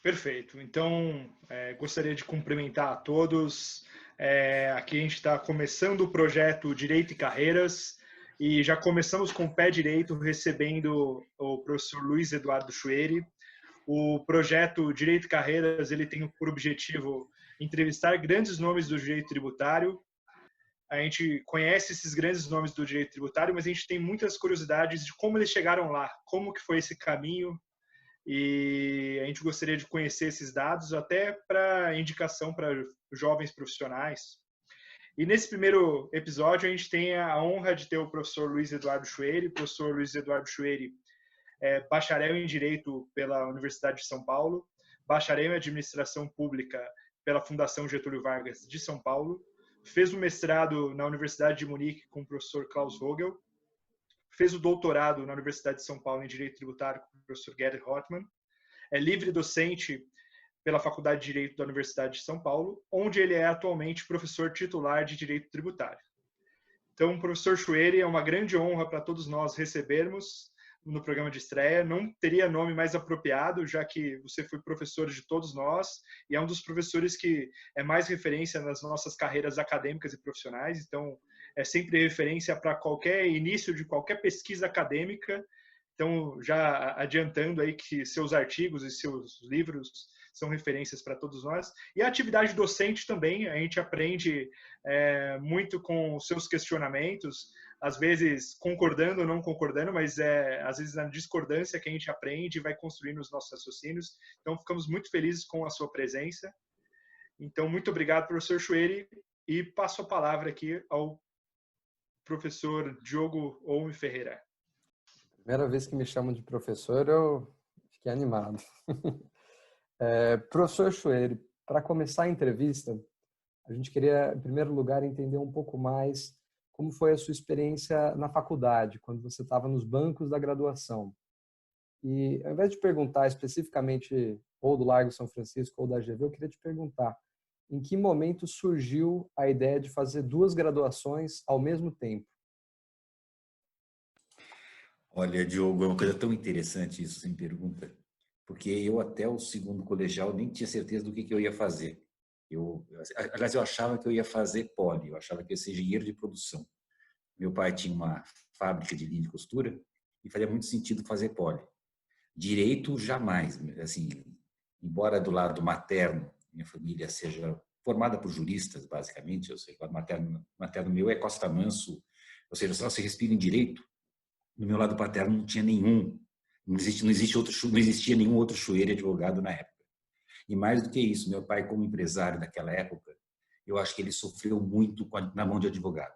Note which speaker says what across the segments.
Speaker 1: Perfeito. Então, gostaria de cumprimentar a todos. Aqui a gente está começando o projeto Direito e Carreiras e já começamos com o pé direito recebendo o professor Luiz Eduardo Chueri. O projeto Direito e Carreiras ele tem por objetivo entrevistar grandes nomes do direito tributário. A gente conhece esses grandes nomes do direito tributário, mas a gente tem muitas curiosidades de como eles chegaram lá, como que foi esse caminho, e a gente gostaria de conhecer esses dados até para indicação para jovens profissionais. E nesse primeiro episódio a gente tem a honra de ter o professor Luiz Eduardo Chueri. O professor Luiz Eduardo Chueri é bacharel em Direito pela Universidade de São Paulo, bacharel em Administração Pública pela Fundação Getúlio Vargas de São Paulo, fez o mestrado na Universidade de Munique com o professor Klaus Vogel, fez o doutorado na Universidade de São Paulo em Direito Tributário com o professor Gerd Hortmann, é livre docente pela Faculdade de Direito da Universidade de São Paulo, onde ele é atualmente professor titular de Direito Tributário. Então, professor Chueri, é uma grande honra para todos nós recebermos no programa de estreia. Não teria nome mais apropriado, já que você foi professor de todos nós e é um dos professores que é mais referência nas nossas carreiras acadêmicas e profissionais. Então, é sempre referência para qualquer início de qualquer pesquisa acadêmica. Então, já adiantando aí que seus artigos e seus livros são referências para todos nós. E a atividade docente também, a gente aprende muito com os seus questionamentos, às vezes concordando ou não concordando, mas às vezes na discordância que a gente aprende e vai construindo os nossos raciocínios. Então, ficamos muito felizes com a sua presença. Então, muito obrigado, professor Chueri, e passo a palavra aqui ao professor Diogo Oume Ferreira.
Speaker 2: Primeira vez que me chamam de professor, eu fiquei animado. Professor Chueri, para começar a entrevista, a gente queria, em primeiro lugar, entender um pouco mais como foi a sua experiência na faculdade, quando você estava nos bancos da graduação. E, ao invés de perguntar especificamente ou do Largo São Francisco ou da GV, eu queria te perguntar em que momento surgiu a ideia de fazer duas graduações ao mesmo tempo?
Speaker 3: Olha, Diogo, é uma coisa tão interessante isso, sem pergunta, porque eu até o segundo colegial nem tinha certeza do que eu ia fazer. Aliás, eu achava que eu ia fazer poli, eu achava que eu ia ser engenheiro de produção. Meu pai tinha uma fábrica de linha de costura e fazia muito sentido fazer poli. Direito, jamais. Assim, embora do lado materno, minha família seja formada por juristas, basicamente, eu sei que o lado materno meu é Costa Manso, ou seja, só se respira em direito. No meu lado paterno não tinha nenhum, não existia nenhum outro Chueri advogado na época. E mais do que isso, meu pai como empresário naquela época, eu acho que ele sofreu muito na mão de advogado.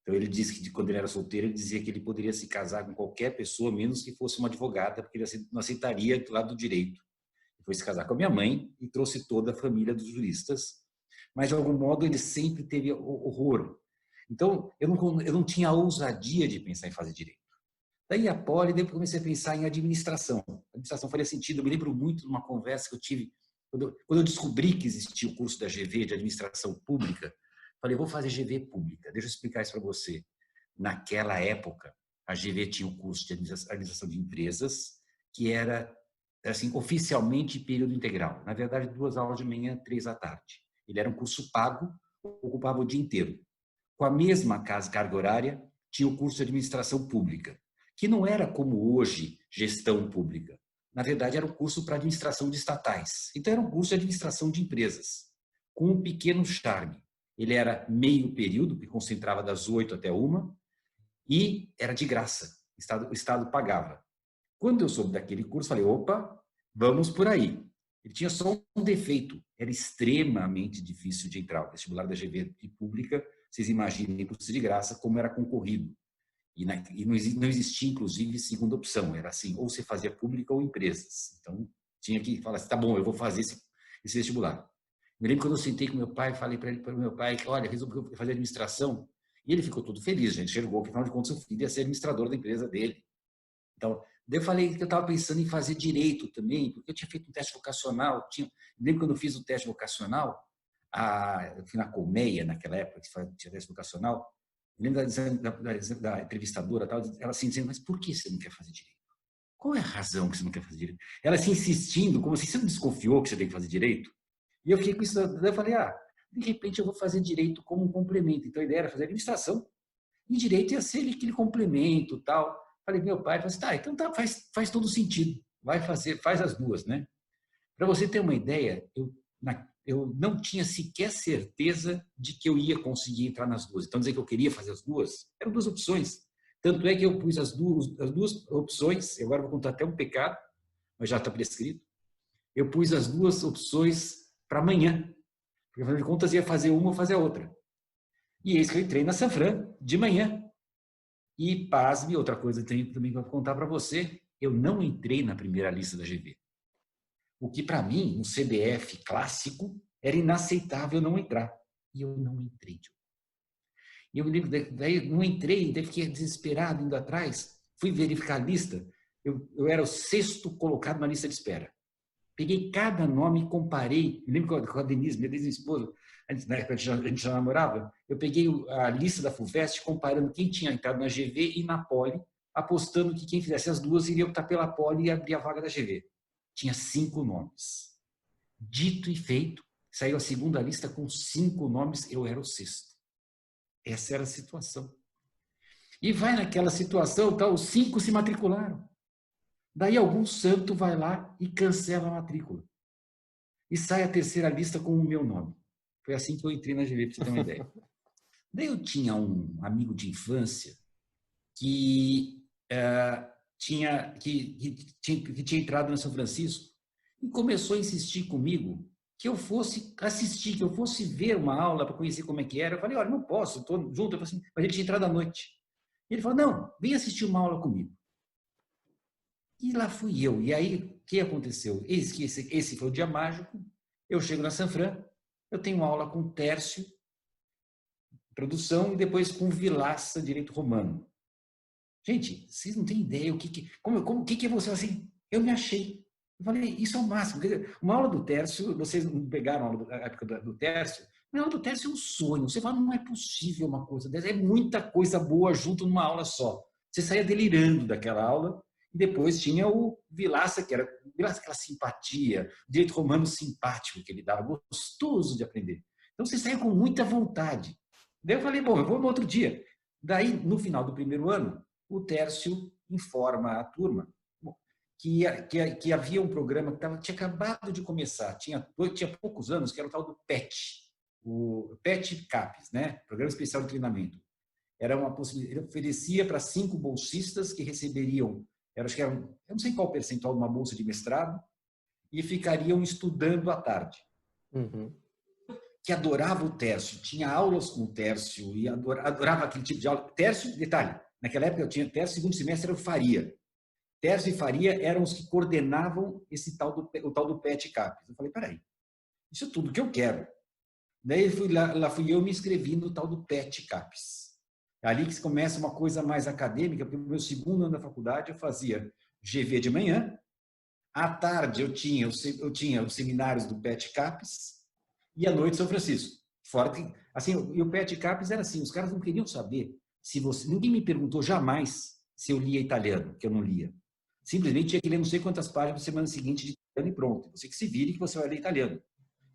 Speaker 3: Então ele disse que quando ele era solteiro, ele dizia que ele poderia se casar com qualquer pessoa, menos que fosse uma advogada, porque ele não aceitaria do lado do direito. Ele foi se casar com a minha mãe e trouxe toda a família dos juristas, mas de algum modo ele sempre teve horror. Então eu não tinha a ousadia de pensar em fazer direito. Daí a poli, depois comecei a pensar em administração. A administração faria sentido. Eu me lembro muito de uma conversa que eu tive quando eu descobri que existia o curso da GV de administração pública. Falei, vou fazer GV pública. Deixa eu explicar isso para você. Naquela época, a GV tinha o curso de administração de empresas, que era assim oficialmente período integral. Na verdade, 2 aulas de manhã, 3 à tarde. Ele era um curso pago, ocupava o dia inteiro. Com a mesma carga horária, tinha o curso de administração pública, que não era como hoje gestão pública. Na verdade, era um curso para administração de estatais. Então, era um curso de administração de empresas, com um pequeno charme. Ele era meio período, que concentrava das 8 até 1, e era de graça. O Estado pagava. Quando eu soube daquele curso, falei, opa, vamos por aí. Ele tinha só um defeito, era extremamente difícil de entrar. O vestibular da GV de pública, vocês imaginem, curso de graça, como era concorrido. E não existia, inclusive, segunda opção. Era assim, ou você fazia pública ou empresas. Então, tinha que falar assim, tá bom, eu vou fazer esse vestibular. Me lembro quando eu sentei com meu pai, falei para o meu pai, olha, resolvi fazer administração. E ele ficou todo feliz, gente. Enxergou que, afinal de contas, o filho ia ser administrador da empresa dele. Então, daí eu falei que eu estava pensando em fazer direito também, porque eu tinha feito um teste vocacional. Me lembro quando eu fiz o teste vocacional, eu fui na Colmeia, naquela época, que tinha teste vocacional. Eu lembro da entrevistadora, ela assim, dizendo, mas por que você não quer fazer direito? qual é a razão que você não quer fazer direito? Ela assim insistindo, como se você não desconfiou que você tem que fazer direito. E eu fiquei com isso, daí eu falei, de repente eu vou fazer direito como um complemento. Então a ideia era fazer administração. E direito ia ser aquele complemento, tal. Falei, meu pai, falou assim, tá, então tá, faz todo sentido. Faz as duas, né? Para você ter uma ideia, eu não tinha sequer certeza de que eu ia conseguir entrar nas duas. Então, dizer que eu queria fazer as duas, eram duas opções. Tanto é que eu pus as duas opções, agora vou contar até um pecado, mas já está prescrito. Eu pus as duas opções para amanhã, porque afinal de contas ia fazer uma ou fazer a outra. E eis que eu entrei na Sanfran de manhã. E pasme, outra coisa também que eu vou contar para você, eu não entrei na primeira lista da GV. O que para mim, um CDF clássico, era inaceitável não entrar. E eu não entrei. E eu me lembro, daí não entrei, daí fiquei desesperado indo atrás, fui verificar a lista, eu era o 6º colocado na lista de espera. Peguei cada nome e comparei. Me lembro com a Denise, minha esposa, na época a gente já namorava, eu peguei a lista da FUVEST comparando quem tinha entrado na GV e na Poli, apostando que quem fizesse as duas iria optar pela Poli e abrir a vaga da GV. Tinha 5 nomes. Dito e feito, saiu a segunda lista com 5 nomes, eu era o 6º. Essa era a situação. E vai naquela situação, tá, os 5 se matricularam. Daí algum santo vai lá e cancela a matrícula. E sai a terceira lista com o meu nome. Foi assim que eu entrei na GV, para você ter uma ideia. Daí eu tinha um amigo de infância que tinha entrado na São Francisco e começou a insistir comigo que eu fosse assistir, que eu fosse ver uma aula para conhecer como é que era. Eu falei, olha, não posso, estou junto. Eu falei assim, mas ele tinha entrado à noite. E ele falou, não, vem assistir uma aula comigo. E lá fui eu. E aí, o que aconteceu? Esse foi o dia mágico. Eu chego na Sanfran, eu tenho uma aula com Tércio, produção, e depois com Vilaça, direito romano. Gente, vocês não têm ideia o que é você assim? Eu me achei. Eu falei, isso é o máximo. Quer dizer, uma aula do Tércio, vocês não pegaram a aula da época do Tércio? Uma aula do Tércio é um sonho. Você fala, não é possível uma coisa dessa. É muita coisa boa junto numa aula só. Você saía delirando daquela aula. E depois tinha o Vilaça, que era aquela simpatia, direito romano simpático que ele dava, gostoso de aprender. Então você saía com muita vontade. Daí eu falei, bom, eu vou no outro dia. Daí, no final do primeiro ano, o Tércio informa a turma que havia um programa que tinha acabado de começar, tinha poucos anos, que era o tal do PET, o PET CAPES, né? Programa Especial de Treinamento. Era uma possibilidade, ele oferecia para 5 bolsistas que receberiam, acho que era, eu não sei qual percentual de uma bolsa de mestrado, e ficariam estudando à tarde.
Speaker 2: Uhum.
Speaker 3: Que adorava o Tércio, tinha aulas com o Tércio, e adorava aquele tipo de aula. Tércio, detalhe, naquela época eu tinha Tércio, segundo semestre era o Faria. Tércio e Faria eram os que coordenavam o tal do PET CAPES. Eu falei, peraí, isso é tudo que eu quero. Daí lá fui eu me inscrevi no tal do PET CAPES. É ali que começa uma coisa mais acadêmica, porque no meu segundo ano da faculdade eu fazia GV de manhã, à tarde eu tinha os seminários do PET CAPES e à noite São Francisco. Fora que, assim, e o PET CAPES era assim, os caras não queriam saber se você... Ninguém me perguntou jamais se eu lia italiano, que eu não lia. Simplesmente tinha que ler não sei quantas páginas na semana seguinte de italiano e pronto. Você que se vire que você vai ler italiano.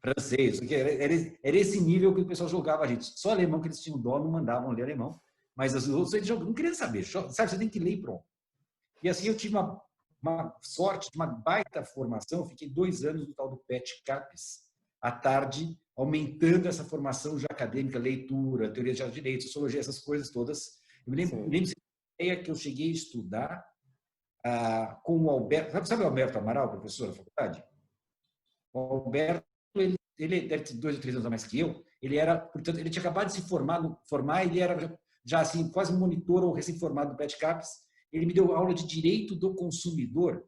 Speaker 3: Francês, era esse nível que o pessoal jogava a gente. Só alemão que eles tinham dó, não mandavam ler alemão, mas os outros eles não queriam saber. Sabe, você tem que ler e pronto. E assim eu tive uma sorte, uma baita formação, fiquei 2 anos no tal do PET CAPES, à tarde, aumentando essa formação já acadêmica, leitura, teoria de direito, sociologia, essas coisas todas. Eu me lembro de ideia que eu cheguei a estudar com o Alberto. Sabe o Alberto Amaral, professor da faculdade? O Alberto, ele deve ter 2 ou 3 anos a mais que eu. Portanto, ele tinha acabado de se formar, ele era já assim, quase monitor ou recém-formado do PET CAPES. Ele me deu aula de direito do consumidor.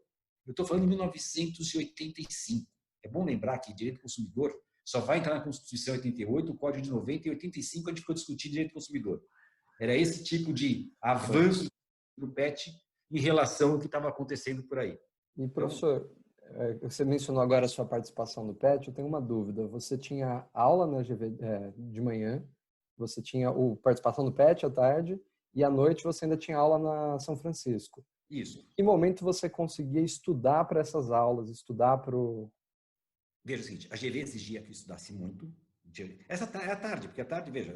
Speaker 3: Eu estou falando de 1985. É bom lembrar que direito do consumidor só vai entrar na Constituição em 88, o Código de 90, e 85 a gente ficou discutindo direito do consumidor. Era esse tipo de avanço do PET em relação ao que estava acontecendo por aí.
Speaker 2: E, professor, você mencionou agora a sua participação no PET, eu tenho uma dúvida. Você tinha aula na GV de manhã, você tinha participação no PET à tarde, e à noite você ainda tinha aula na São Francisco.
Speaker 3: Isso.
Speaker 2: Que momento você conseguia estudar para essas aulas, estudar para o...
Speaker 3: Veja o seguinte, a GV exigia que eu estudasse muito. Essa é a tarde, porque a tarde, veja,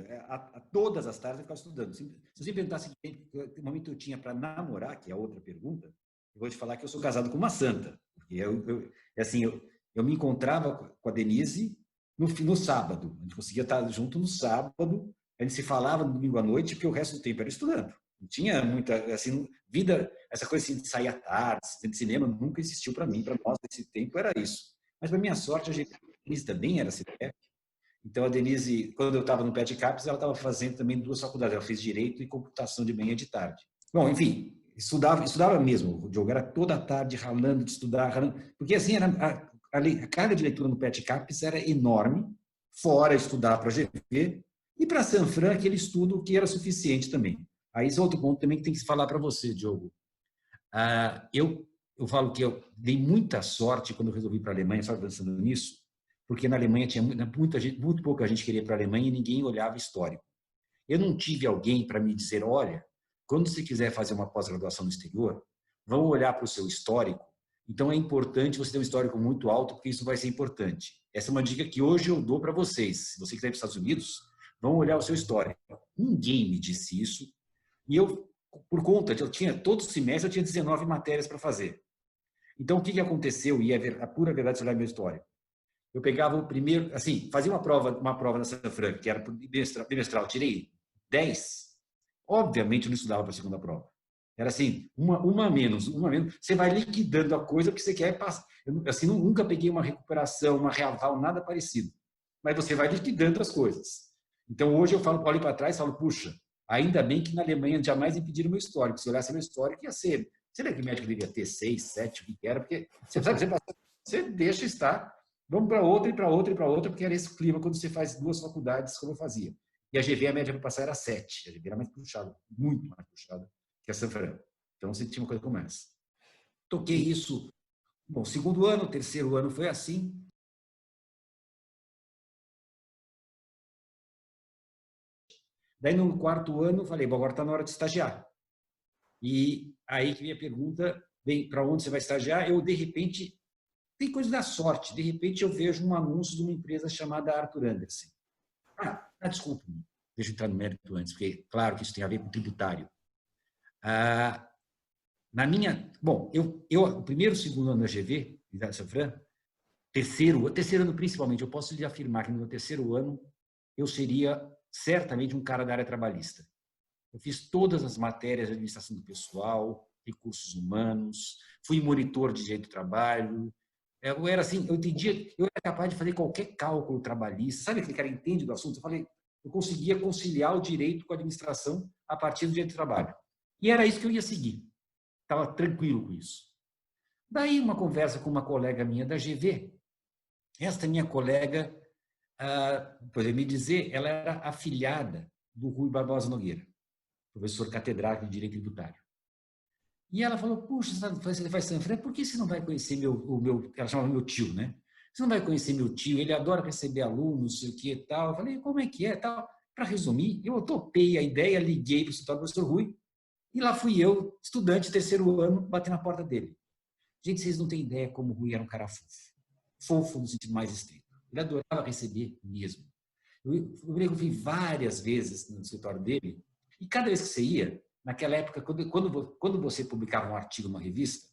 Speaker 3: todas as tardes eu ficava estudando. Se você perguntasse que momento eu tinha para namorar, que é outra pergunta, eu vou te falar que eu sou casado com uma santa. Porque eu me encontrava com a Denise no sábado. A gente conseguia estar junto no sábado, a gente se falava no domingo à noite, porque o resto do tempo era estudando. Não tinha muita, assim, vida, essa coisa assim, de sair à tarde, de cinema, nunca existiu para mim, para nós, nesse tempo era isso. Mas, para minha sorte, a Denise também era CDF. Então, a Denise, quando eu estava no PET CAPES, ela estava fazendo também 2 faculdades. Ela fez Direito e Computação de manhã e de tarde. Bom, enfim, estudava mesmo. O Diogo era toda a tarde ralando de estudar, ralando. Porque, assim, a carga de leitura no PET CAPES era enorme, fora estudar para a GV, e para a Sanfran, aquele estudo que era suficiente também. Aí, esse é outro ponto também que tem que se falar para você, Diogo. Eu falo que eu dei muita sorte quando eu resolvi ir para a Alemanha, só pensando nisso, porque na Alemanha tinha muita gente, muito pouca gente queria ir para a Alemanha e ninguém olhava histórico. Eu não tive alguém para me dizer, olha, quando você quiser fazer uma pós-graduação no exterior, vão olhar para o seu histórico. Então é importante você ter um histórico muito alto, porque isso vai ser importante. Essa é uma dica que hoje eu dou para vocês. Se você quiser ir para os Estados Unidos, vão olhar o seu histórico. Ninguém me disse isso. E eu, por conta de todo semestre, eu tinha 19 matérias para fazer. Então, o que aconteceu? E a pura verdade, se olhar meu histórico. Eu pegava o primeiro, assim, fazia uma prova na Sanfran, que era bimestral, tirei 10. Obviamente, eu não estudava para a segunda prova. Era assim, uma a menos. Você vai liquidando a coisa porque você quer passar. Eu, assim, nunca peguei uma recuperação, uma reaval, nada parecido. Mas você vai liquidando as coisas. Então, hoje eu olho para trás e falo, puxa, ainda bem que na Alemanha jamais me pediram meu histórico. Se olhasse meu histórico, ia ser... Será que o médico devia ter 6, 7, o que era? Porque você deixa estar, vamos para outra, e para outra, e para outra, porque era esse clima quando você faz 2 faculdades, como eu fazia. E a GV, a média para passar era 7. A GV era mais puxada, muito mais puxada que a Sanfran. Então, você tinha uma coisa como essa. Toquei isso, bom, segundo ano, terceiro ano foi assim. Daí, no quarto ano, falei, bom, agora está na hora de estagiar. E aí que minha pergunta vem, para onde você vai estagiar? Eu, de repente, tem coisa da sorte. De repente, eu vejo um anúncio de uma empresa chamada Arthur Andersen. Desculpa, deixa eu entrar no mérito antes, porque, claro, que isso tem a ver com tributário. Bom, o primeiro e segundo ano da GV, da Sanfran, terceiro ano principalmente, eu posso lhe afirmar que no meu terceiro ano, eu seria certamente um cara da área trabalhista. Eu fiz todas as matérias de administração do pessoal, recursos humanos, fui monitor de direito do trabalho. Eu era assim, eu entendia, eu era capaz de fazer qualquer cálculo trabalhista. Sabe aquele cara entende do assunto? Eu conseguia conciliar o direito com a administração a partir do direito do trabalho. E era isso que eu ia seguir. Estava tranquilo com isso. Daí uma conversa com uma colega minha da GV. Esta minha colega, poderia me dizer, ela era afilhada do Rui Barbosa Nogueira, professor catedrático de Direito Tributário. E ela falou, puxa, você faz Sanfran, por que você não vai conhecer ela chamava meu tio, né? Você não vai conhecer meu tio, ele adora receber alunos, não sei o que e tal. Eu falei, como é que é tal? Para resumir, eu topei a ideia, liguei para o escritório do professor Rui, e lá fui eu, estudante, terceiro ano, bater na porta dele. Gente, vocês não têm ideia como o Rui era um cara fofo. Fofo no sentido mais estrito. Ele adorava receber mesmo. Eu fui várias vezes no escritório dele, e cada vez que você ia, naquela época, quando você publicava um artigo numa revista,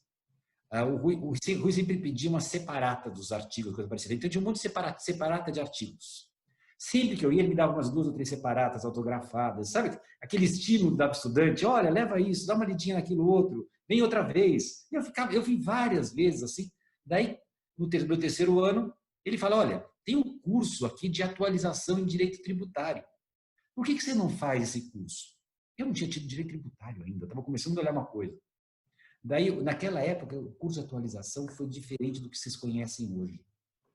Speaker 3: o Rui sempre pedia uma separata dos artigos, coisa parecida. Então, tinha um monte de separata de artigos. Sempre que eu ia, ele me dava umas 2 ou 3 separatas autografadas, sabe? Aquele estilo da estudante, olha, leva isso, dá uma lidinha naquilo outro, vem outra vez. Eu fui várias vezes assim. Daí, no meu terceiro ano, ele fala, olha, tem um curso aqui de atualização em direito tributário. Por que você não faz esse curso? Eu não tinha tido direito tributário ainda, estava começando a olhar uma coisa. Daí, naquela época, o curso de atualização foi diferente do que vocês conhecem hoje.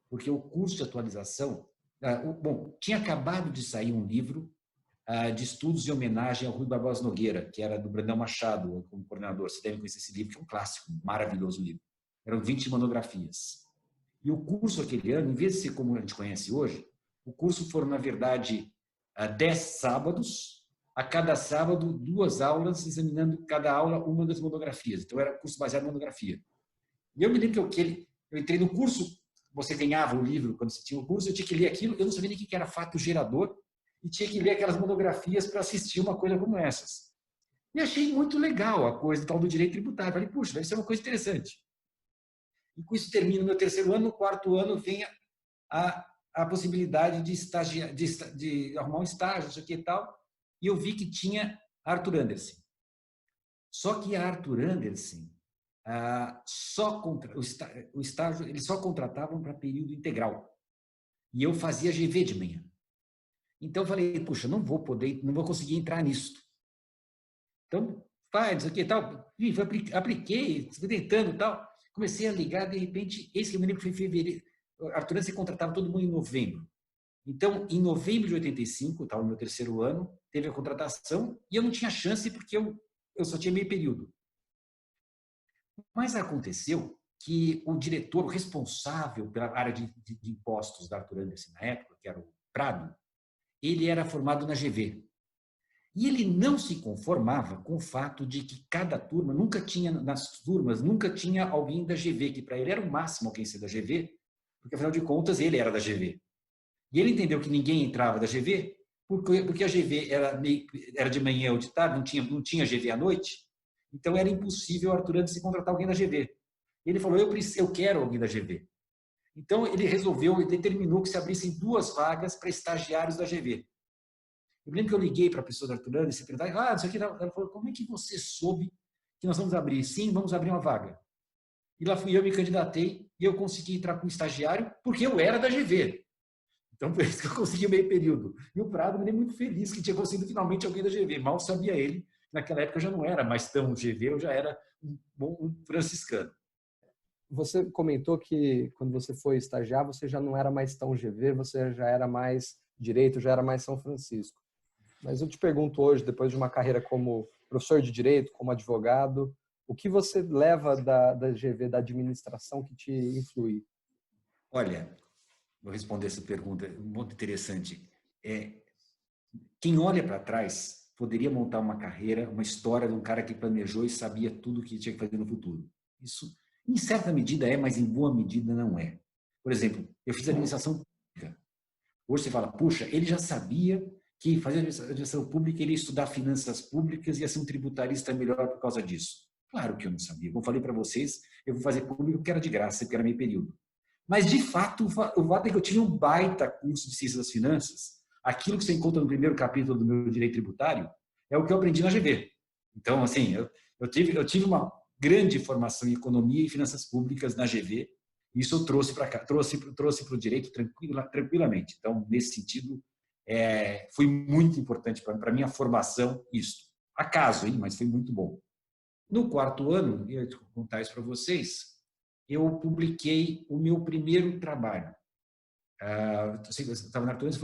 Speaker 3: Porque o curso de atualização... Bom, tinha acabado de sair um livro de estudos em homenagem ao Rui Barbosa Nogueira, que era do Brandão Machado, como coordenador. Vocês devem conhecer esse livro, que é um clássico, um maravilhoso livro. Eram 20 monografias. E o curso aquele ano, em vez de ser como a gente conhece hoje, o curso foram, na verdade, 10 sábados, a cada sábado 2 aulas, examinando cada aula uma das monografias. Então, era curso baseado em monografia. E eu me lembro que eu entrei no curso, você ganhava o livro quando você tinha o curso, eu tinha que ler aquilo, eu não sabia nem o que era fato gerador, e tinha que ler aquelas monografias para assistir uma coisa como essas. E achei muito legal a coisa tal do direito tributário. Falei, puxa, deve ser uma coisa interessante. E com isso termina o meu 3º ano, no 4º ano vem a possibilidade de estagiar, de arrumar um estágio, isso aqui e tal, e eu vi que tinha Arthur Andersen. Só que a Arthur Andersen, o estágio, eles só contratavam para período integral. E eu fazia GV de manhã. Então eu falei, puxa, não vou conseguir entrar nisso. Então, faz isso aqui e tal. E apliquei, fui tentando e tal. Comecei a ligar, de repente, esse que eu me lembro foi em fevereiro. Arthur Andersen contratava todo mundo em novembro. Então, em novembro de 85, estava no meu 3º ano, teve a contratação e eu não tinha chance porque eu só tinha meio período. Mas aconteceu que o diretor, o responsável pela área de impostos da Arthur Andersen na época, que era o Prado, ele era formado na GV. E ele não se conformava com o fato de que cada turma, nas turmas, nunca tinha alguém da GV, que para ele era o máximo alguém ser da GV, porque afinal de contas ele era da GV. E ele entendeu que ninguém entrava da GV, porque a GV era de manhã ou de tarde, não tinha GV à noite, então era impossível o Arthur Andersen contratar alguém da GV. Ele falou, eu quero alguém da GV. Então ele determinou que se abrissem 2 vagas para estagiários da GV. Eu lembro que eu liguei para a pessoa da Arthur Andersen e perguntei, isso aqui, ela falou, como é que você soube que nós vamos abrir? Sim, vamos abrir uma vaga. E lá fui eu, me candidatei e eu consegui entrar como estagiário porque eu era da GV. Então, por isso que eu consegui o meio período. E o Prado me deu muito feliz que tinha conseguido finalmente alguém da GV. Mal sabia ele, naquela época eu já não era mais tão GV, eu já era um franciscano.
Speaker 2: Você comentou que quando você foi estagiar, você já não era mais tão GV, você já era mais direito, já era mais São Francisco. Mas eu te pergunto hoje, depois de uma carreira como professor de direito, como advogado, o que você leva da GV, da administração, que te influi?
Speaker 3: Olha, vou responder essa pergunta, muito interessante. Quem olha para trás poderia montar uma carreira, uma história de um cara que planejou e sabia tudo o que tinha que fazer no futuro. Isso, em certa medida, mas em boa medida não é. Por exemplo, eu fiz administração pública. Hoje você fala, puxa, ele já sabia que fazer administração pública, ele ia estudar finanças públicas e ia ser um tributarista melhor por causa disso. Claro que eu não sabia. Como eu falei para vocês, eu vou fazer público porque era de graça, porque era meio período. Mas, de fato, o fato é que eu tive um baita curso de Ciências das Finanças. Aquilo que você encontra no primeiro capítulo do meu Direito Tributário é o que eu aprendi na GV. Então, assim, eu tive uma grande formação em Economia e Finanças Públicas na GV. Isso eu trouxe para cá, trouxe para o direito tranquilamente. Então, nesse sentido, foi muito importante para a minha formação isso. Acaso, hein? Mas foi muito bom. No 4º ano, eu vou contar isso para vocês, eu publiquei o meu primeiro trabalho. Estava na Arthur Andersen,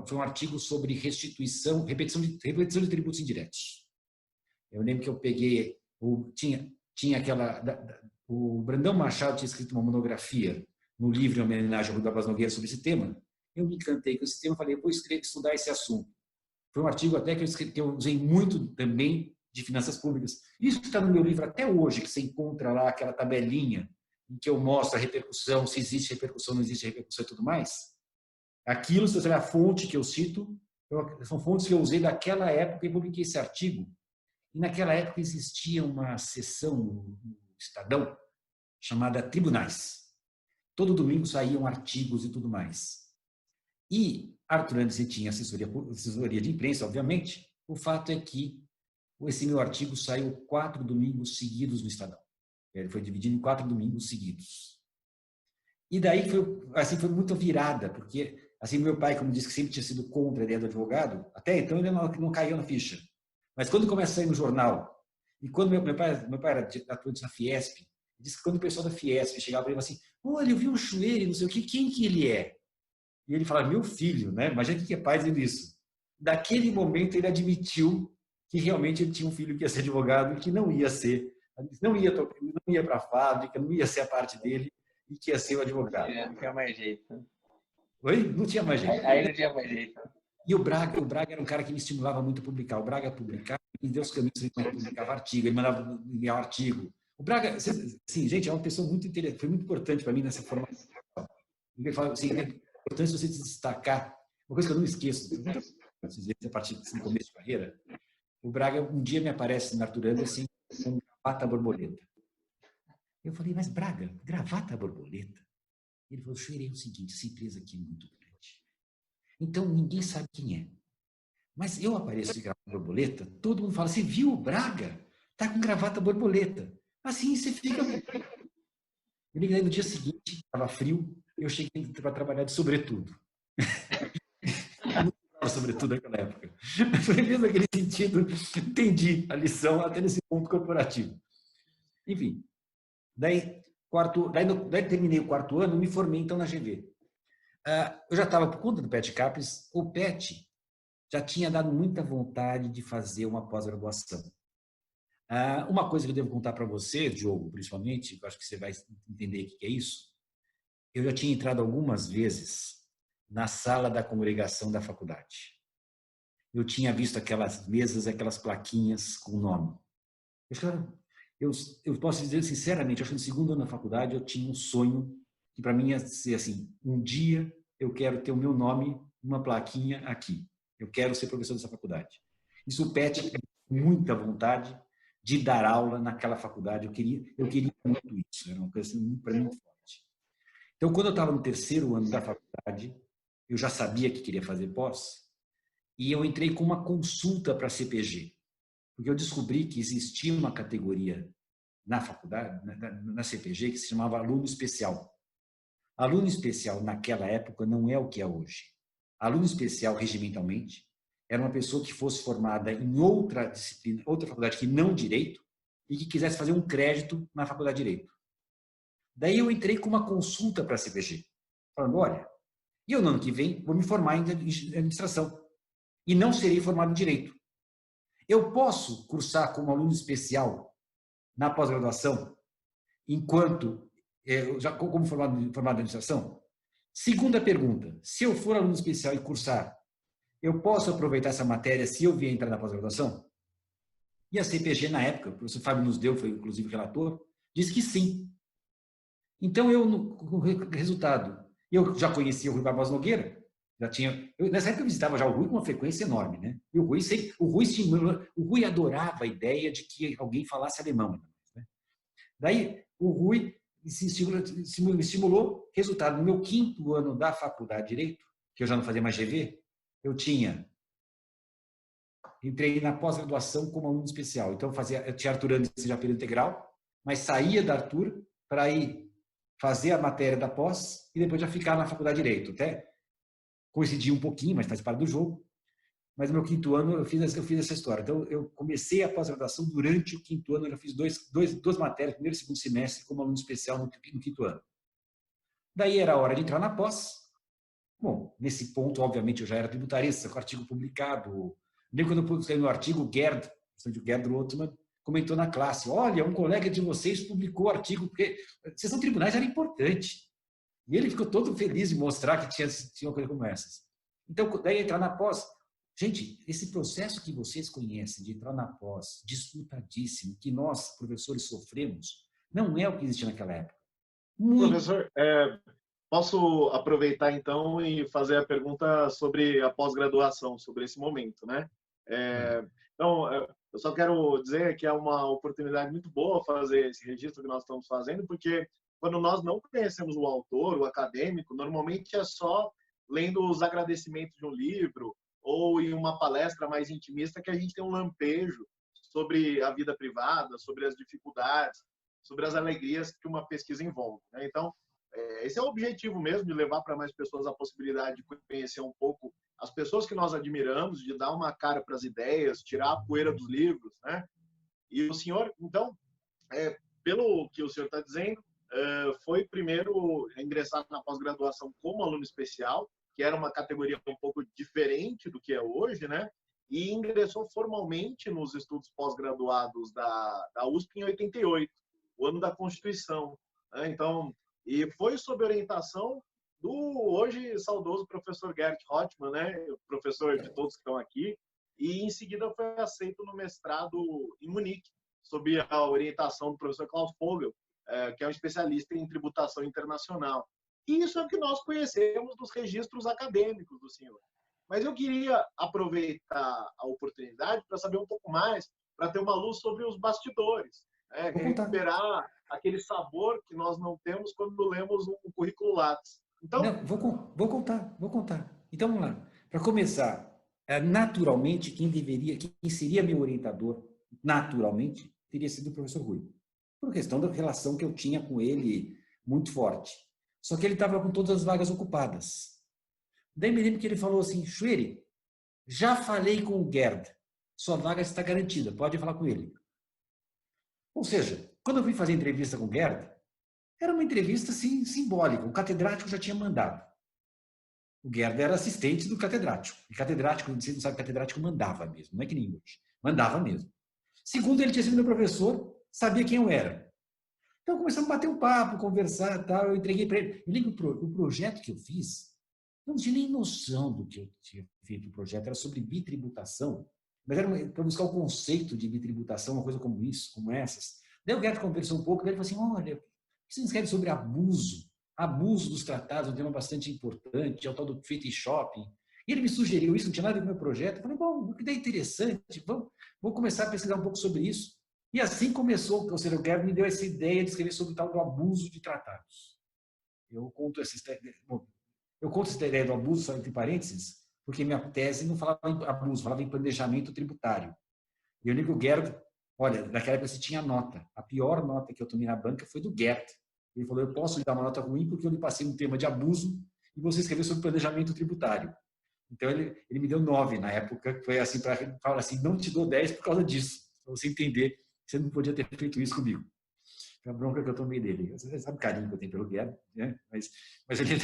Speaker 3: foi um artigo sobre repetição de tributos indiretos. Eu lembro que eu peguei, tinha aquela, o Brandão Machado tinha escrito uma monografia no livro em homenagem ao Rui Barbas Nogueira sobre esse tema. Eu me encantei com esse tema, falei, vou estudar esse assunto. Foi um artigo até que eu usei muito também de finanças públicas. Isso está no meu livro até hoje, que você encontra lá aquela tabelinha em que eu mostro a repercussão, se existe repercussão, não existe repercussão e tudo mais. Aquilo, se você olhar a fonte que eu cito, são fontes que eu usei daquela época e publiquei esse artigo. E naquela época existia uma seção no Estadão chamada Tribunais. Todo domingo saíam artigos e tudo mais. E Arthur Andersen tinha assessoria de imprensa, obviamente. O fato é que esse meu artigo saiu 4 domingos seguidos no Estadão. Ele foi dividido em 4 domingos seguidos. E daí foi muito virada, porque assim, meu pai, como disse que sempre tinha sido contra a ideia do advogado, até então ele não caiu na ficha. Mas quando começa a sair no jornal, e quando meu pai era atuante na Fiesp, ele disse que quando o pessoal da Fiesp chegava para ele assim, olha, eu vi um Schwerer, não sei o que, quem que ele é? E ele falava, meu filho, né? Imagina o que é pai dizendo isso. Daquele momento ele admitiu que realmente ele tinha um filho que ia ser advogado e que não ia para a fábrica, não ia ser a parte dele e que ia ser o advogado.
Speaker 4: Não tinha mais jeito.
Speaker 3: Oi? Não tinha mais jeito.
Speaker 4: Aí não tinha mais jeito.
Speaker 3: E o Braga era um cara que me estimulava muito a publicar. O Braga publicava, me deu os caminhos, ele publicava artigo, ele mandava enviar um artigo. O Braga, assim, gente, é uma pessoa muito interessante, foi muito importante para mim nessa formação. Ele fala assim, é importante você se destacar. Uma coisa que eu não esqueço, a partir do começo de carreira, o Braga um dia me aparece no Arthur Anderson com gravata borboleta. Eu falei, mas Braga, gravata borboleta? Ele falou, Schwerer, é o seguinte, essa empresa aqui é muito grande. Então, ninguém sabe quem é. Mas eu apareço de gravata borboleta, todo mundo fala, você viu o Braga? Tá com gravata borboleta. Assim, você fica... Eu liguei no dia seguinte, estava frio, eu cheguei para trabalhar de sobretudo. Eu não estava sobretudo naquela época. Foi mesmo naquele sentido, entendi a lição até nesse ponto corporativo. Enfim, daí terminei o quarto ano, me formei então na GV. Eu já estava por conta do PET Capres, o PET já tinha dado muita vontade de fazer uma pós-graduação. Uma coisa que eu devo contar para você, Diogo, principalmente, eu acho que você vai entender o que é isso, eu já tinha entrado algumas vezes na sala da congregação da faculdade. Eu tinha visto aquelas mesas, aquelas plaquinhas com o nome. Eu posso dizer sinceramente, eu acho que no segundo ano da faculdade eu tinha um sonho que para mim ia ser assim, um dia eu quero ter o meu nome numa plaquinha aqui. Eu quero ser professor dessa faculdade. Isso o PET tem muita vontade de dar aula naquela faculdade. Eu queria muito isso. Era uma coisa assim, para mim muito forte. Então, quando eu estava no terceiro ano da faculdade, eu já sabia que queria fazer pós e eu entrei com uma consulta para a CPG, porque eu descobri que existia uma categoria na faculdade, na CPG, que se chamava aluno especial. Aluno especial, naquela época, não é o que é hoje. Aluno especial, regimentalmente, era uma pessoa que fosse formada em outra disciplina, outra faculdade que não direito, e que quisesse fazer um crédito na faculdade de direito. Daí eu entrei com uma consulta para a CPG, falando, olha, eu no ano que vem vou me formar em administração e não serei formado em direito. Eu posso cursar como aluno especial na pós-graduação, enquanto, já como formado em administração? Segunda pergunta, se eu for aluno especial e cursar, eu posso aproveitar essa matéria se eu vier entrar na pós-graduação? E a CPG, na época, o professor Fábio nos deu, foi inclusive relator, disse que sim. Então, o resultado, eu já conhecia o Rui Barbosa Nogueira, nessa época eu visitava já o Rui com uma frequência enorme, né? E o Rui adorava a ideia de que alguém falasse alemão. Né? Daí, o Rui me estimulou, resultado, no meu quinto ano da faculdade de Direito, que eu já não fazia mais GV, entrei na pós-graduação como aluno especial. Então, eu tinha Arthur Anderson já período integral, mas saía da Arthur para ir fazer a matéria da pós e depois já ficar na faculdade de Direito. Até coincidi um pouquinho, mas faz parte do jogo. Mas no meu quinto ano eu fiz essa história. Então, eu comecei a pós-graduação durante o quinto ano, eu já fiz duas matérias, primeiro e segundo semestre, como aluno especial no quinto ano. Daí era a hora de entrar na pós. Bom, nesse ponto, obviamente, eu já era tributarista, com o artigo publicado. Lembro quando eu publiquei no artigo, o Gerd Rothman comentou na classe, olha, um colega de vocês publicou o artigo, porque sessão de tribunais era importante. E ele ficou todo feliz de mostrar que tinha uma coisa como essas. Então, daí entrar na pós. Gente, esse processo que vocês conhecem de entrar na pós, disputadíssimo, que nós, professores, sofremos, não é o que existia naquela época.
Speaker 4: Professor, posso aproveitar então e fazer a pergunta sobre a pós-graduação, sobre esse momento, né? Então, eu só quero dizer que é uma oportunidade muito boa fazer esse registro que nós estamos fazendo, porque quando nós não conhecemos o autor, o acadêmico, normalmente é só lendo os agradecimentos de um livro ou em uma palestra mais intimista que a gente tem um lampejo sobre a vida privada, sobre as dificuldades, sobre as alegrias que uma pesquisa envolve, né? Então, esse é o objetivo mesmo, de levar para mais pessoas a possibilidade de conhecer um pouco as pessoas que nós admiramos, de dar uma cara para as ideias, tirar a poeira dos livros, né? E o senhor, então, pelo que o senhor está dizendo, foi primeiro ingressar na pós-graduação como aluno especial, que era uma categoria um pouco diferente do que é hoje, né? E ingressou formalmente nos estudos pós-graduados da USP em 88, o ano da Constituição, né? Então, e foi sob orientação do hoje saudoso professor Gerd Rottmann, né, professor de todos que estão aqui, e em seguida foi aceito no mestrado em Munique, sob a orientação do professor Klaus Vogel, que é um especialista em tributação internacional. E isso é o que nós conhecemos dos registros acadêmicos do senhor. Mas eu queria aproveitar a oportunidade para saber um pouco mais, para ter uma luz sobre os bastidores, recuperar aquele sabor que nós não temos quando lemos um currículo Lattes. Então,
Speaker 3: não, vou contar. Então, vamos lá. Para começar, naturalmente, quem seria meu orientador, naturalmente, teria sido o professor Rui. Por questão da relação que eu tinha com ele muito forte. Só que ele estava com todas as vagas ocupadas. Daí me lembro que ele falou assim, Schwery, já falei com o Gerd, sua vaga está garantida, pode falar com ele. Ou seja, quando eu fui fazer entrevista com o Gerd, era uma entrevista assim, simbólica, o catedrático já tinha mandado. O Gerd era assistente do catedrático. E catedrático, você não sabe, catedrático mandava mesmo, não é que nem hoje. Mandava mesmo. Segundo, ele tinha sido meu professor, sabia quem eu era. Então começamos a bater um papo, conversar, tal. Eu entreguei para ele. Eu lembro o projeto que eu fiz, não tinha nem noção do que eu tinha feito. O projeto era sobre bitributação, mas era para buscar o conceito de bitributação, uma coisa como isso, como essas. Daí o Gerd conversou um pouco, daí ele falou assim, olha, o que vocês querem sobre abuso? Abuso dos tratados, um tema bastante importante, é o tal do treaty shopping. E ele me sugeriu isso, não tinha nada a ver com o meu projeto. Eu falei, bom, que ideia interessante, vou começar a pesquisar um pouco sobre isso. E assim começou, ou seja, o Gerd me deu essa ideia de escrever sobre o tal do abuso de tratados. Eu conto essa ideia do abuso, só entre parênteses, porque minha tese não falava em abuso, falava em planejamento tributário. E eu lembro que o Gerd, olha, naquela época você tinha nota. A pior nota que eu tomei na banca foi do Gerd. Ele falou, eu posso lhe dar uma nota ruim porque eu lhe passei um tema de abuso e você escreveu sobre planejamento tributário. Então, ele me deu 9 na época, foi assim, para falar assim, não te dou 10 por causa disso, para você entender que você não podia ter feito isso comigo. Foi a bronca que eu tomei dele. Você sabe o carinho que eu tenho pelo Gerd, né? Mas ele tem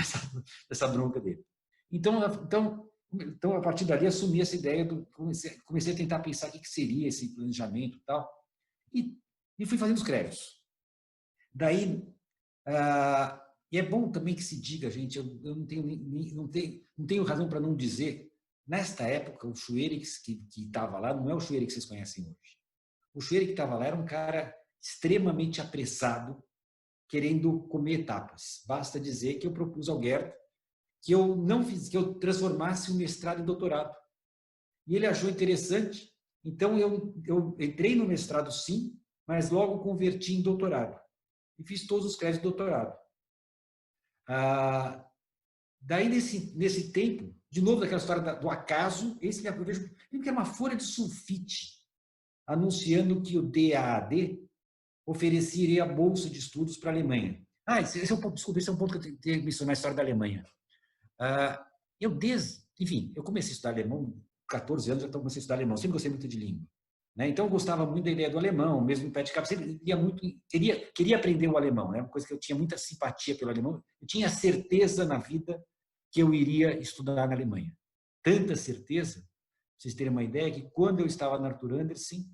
Speaker 3: essa bronca dele. Então, a partir dali, assumi essa ideia, comecei a tentar pensar o que seria esse planejamento e tal, e fui fazendo os créditos. Daí, e é bom também que se diga, gente, eu não tenho razão para não dizer, nesta época, o Schwery que estava lá não é o Schwery que vocês conhecem hoje. O Schwery que estava lá era um cara extremamente apressado, querendo comer etapas. Basta dizer que eu propus ao Gerd que eu transformasse o mestrado em doutorado. E ele achou interessante, então eu entrei no mestrado sim, mas logo converti em doutorado. E fiz todos os créditos de doutorado. Daí, nesse tempo, de novo, daquela história do acaso, eu vejo que é uma folha de sulfite anunciando que o DAAD ofereceria a bolsa de estudos para a Alemanha. Esse é um ponto que eu tenho que mencionar a história da Alemanha. Enfim, eu comecei a estudar alemão, com 14 anos já comecei a estudar alemão, sempre gostei muito de língua. Né? Então, eu gostava muito da ideia do alemão, mesmo pé de cabra, sempre queria aprender o alemão, né? Uma coisa que eu tinha muita simpatia pelo alemão. Eu tinha certeza na vida que eu iria estudar na Alemanha. Tanta certeza, para vocês terem uma ideia, que quando eu estava na Arthur Andersen,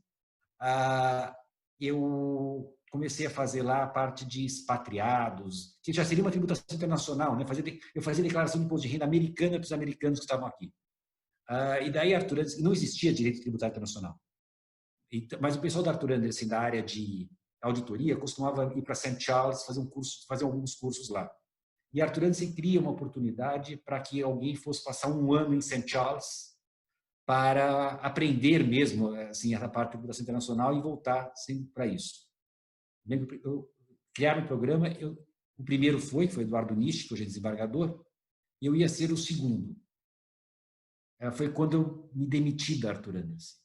Speaker 3: eu comecei a fazer lá a parte de expatriados, que já seria uma tributação internacional, né? Eu fazia declaração de imposto de renda americana para os americanos que estavam aqui. E daí, Arthur Andersen, não existia direito tributário internacional. Mas o pessoal da Arthur Andersen, da área de auditoria, costumava ir para St. Charles fazer alguns cursos lá. E a Arthur Andersen cria uma oportunidade para que alguém fosse passar um ano em St. Charles para aprender mesmo assim, essa parte de tributação internacional e voltar sempre para isso. Criaram um programa, o primeiro foi Eduardo Nisch, que hoje é desembargador, e eu ia ser o segundo. Foi quando eu me demiti da Arthur Andersen.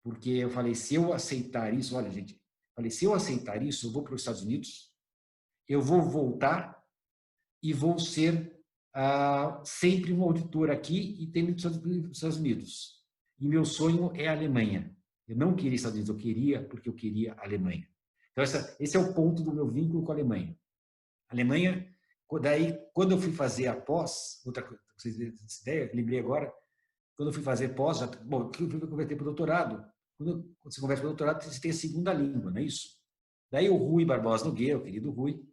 Speaker 3: Porque eu falei, se eu aceitar isso, olha, gente, se eu aceitar isso, eu vou para os Estados Unidos, eu vou voltar e vou ser sempre um auditor aqui e tenho nos Estados Unidos. E meu sonho é a Alemanha. Eu não queria Estados Unidos, eu queria porque eu queria a Alemanha. Então, esse é o ponto do meu vínculo com a Alemanha. A Alemanha, daí, quando eu fui fazer a pós, outra coisa, vocês terem essa ideia, lembrei agora, quando eu fui fazer pós, eu fui converter para o doutorado. Quando você converte para o doutorado, você tem a segunda língua, não é isso? Daí o Rui Barbosa Nogueira, o querido Rui,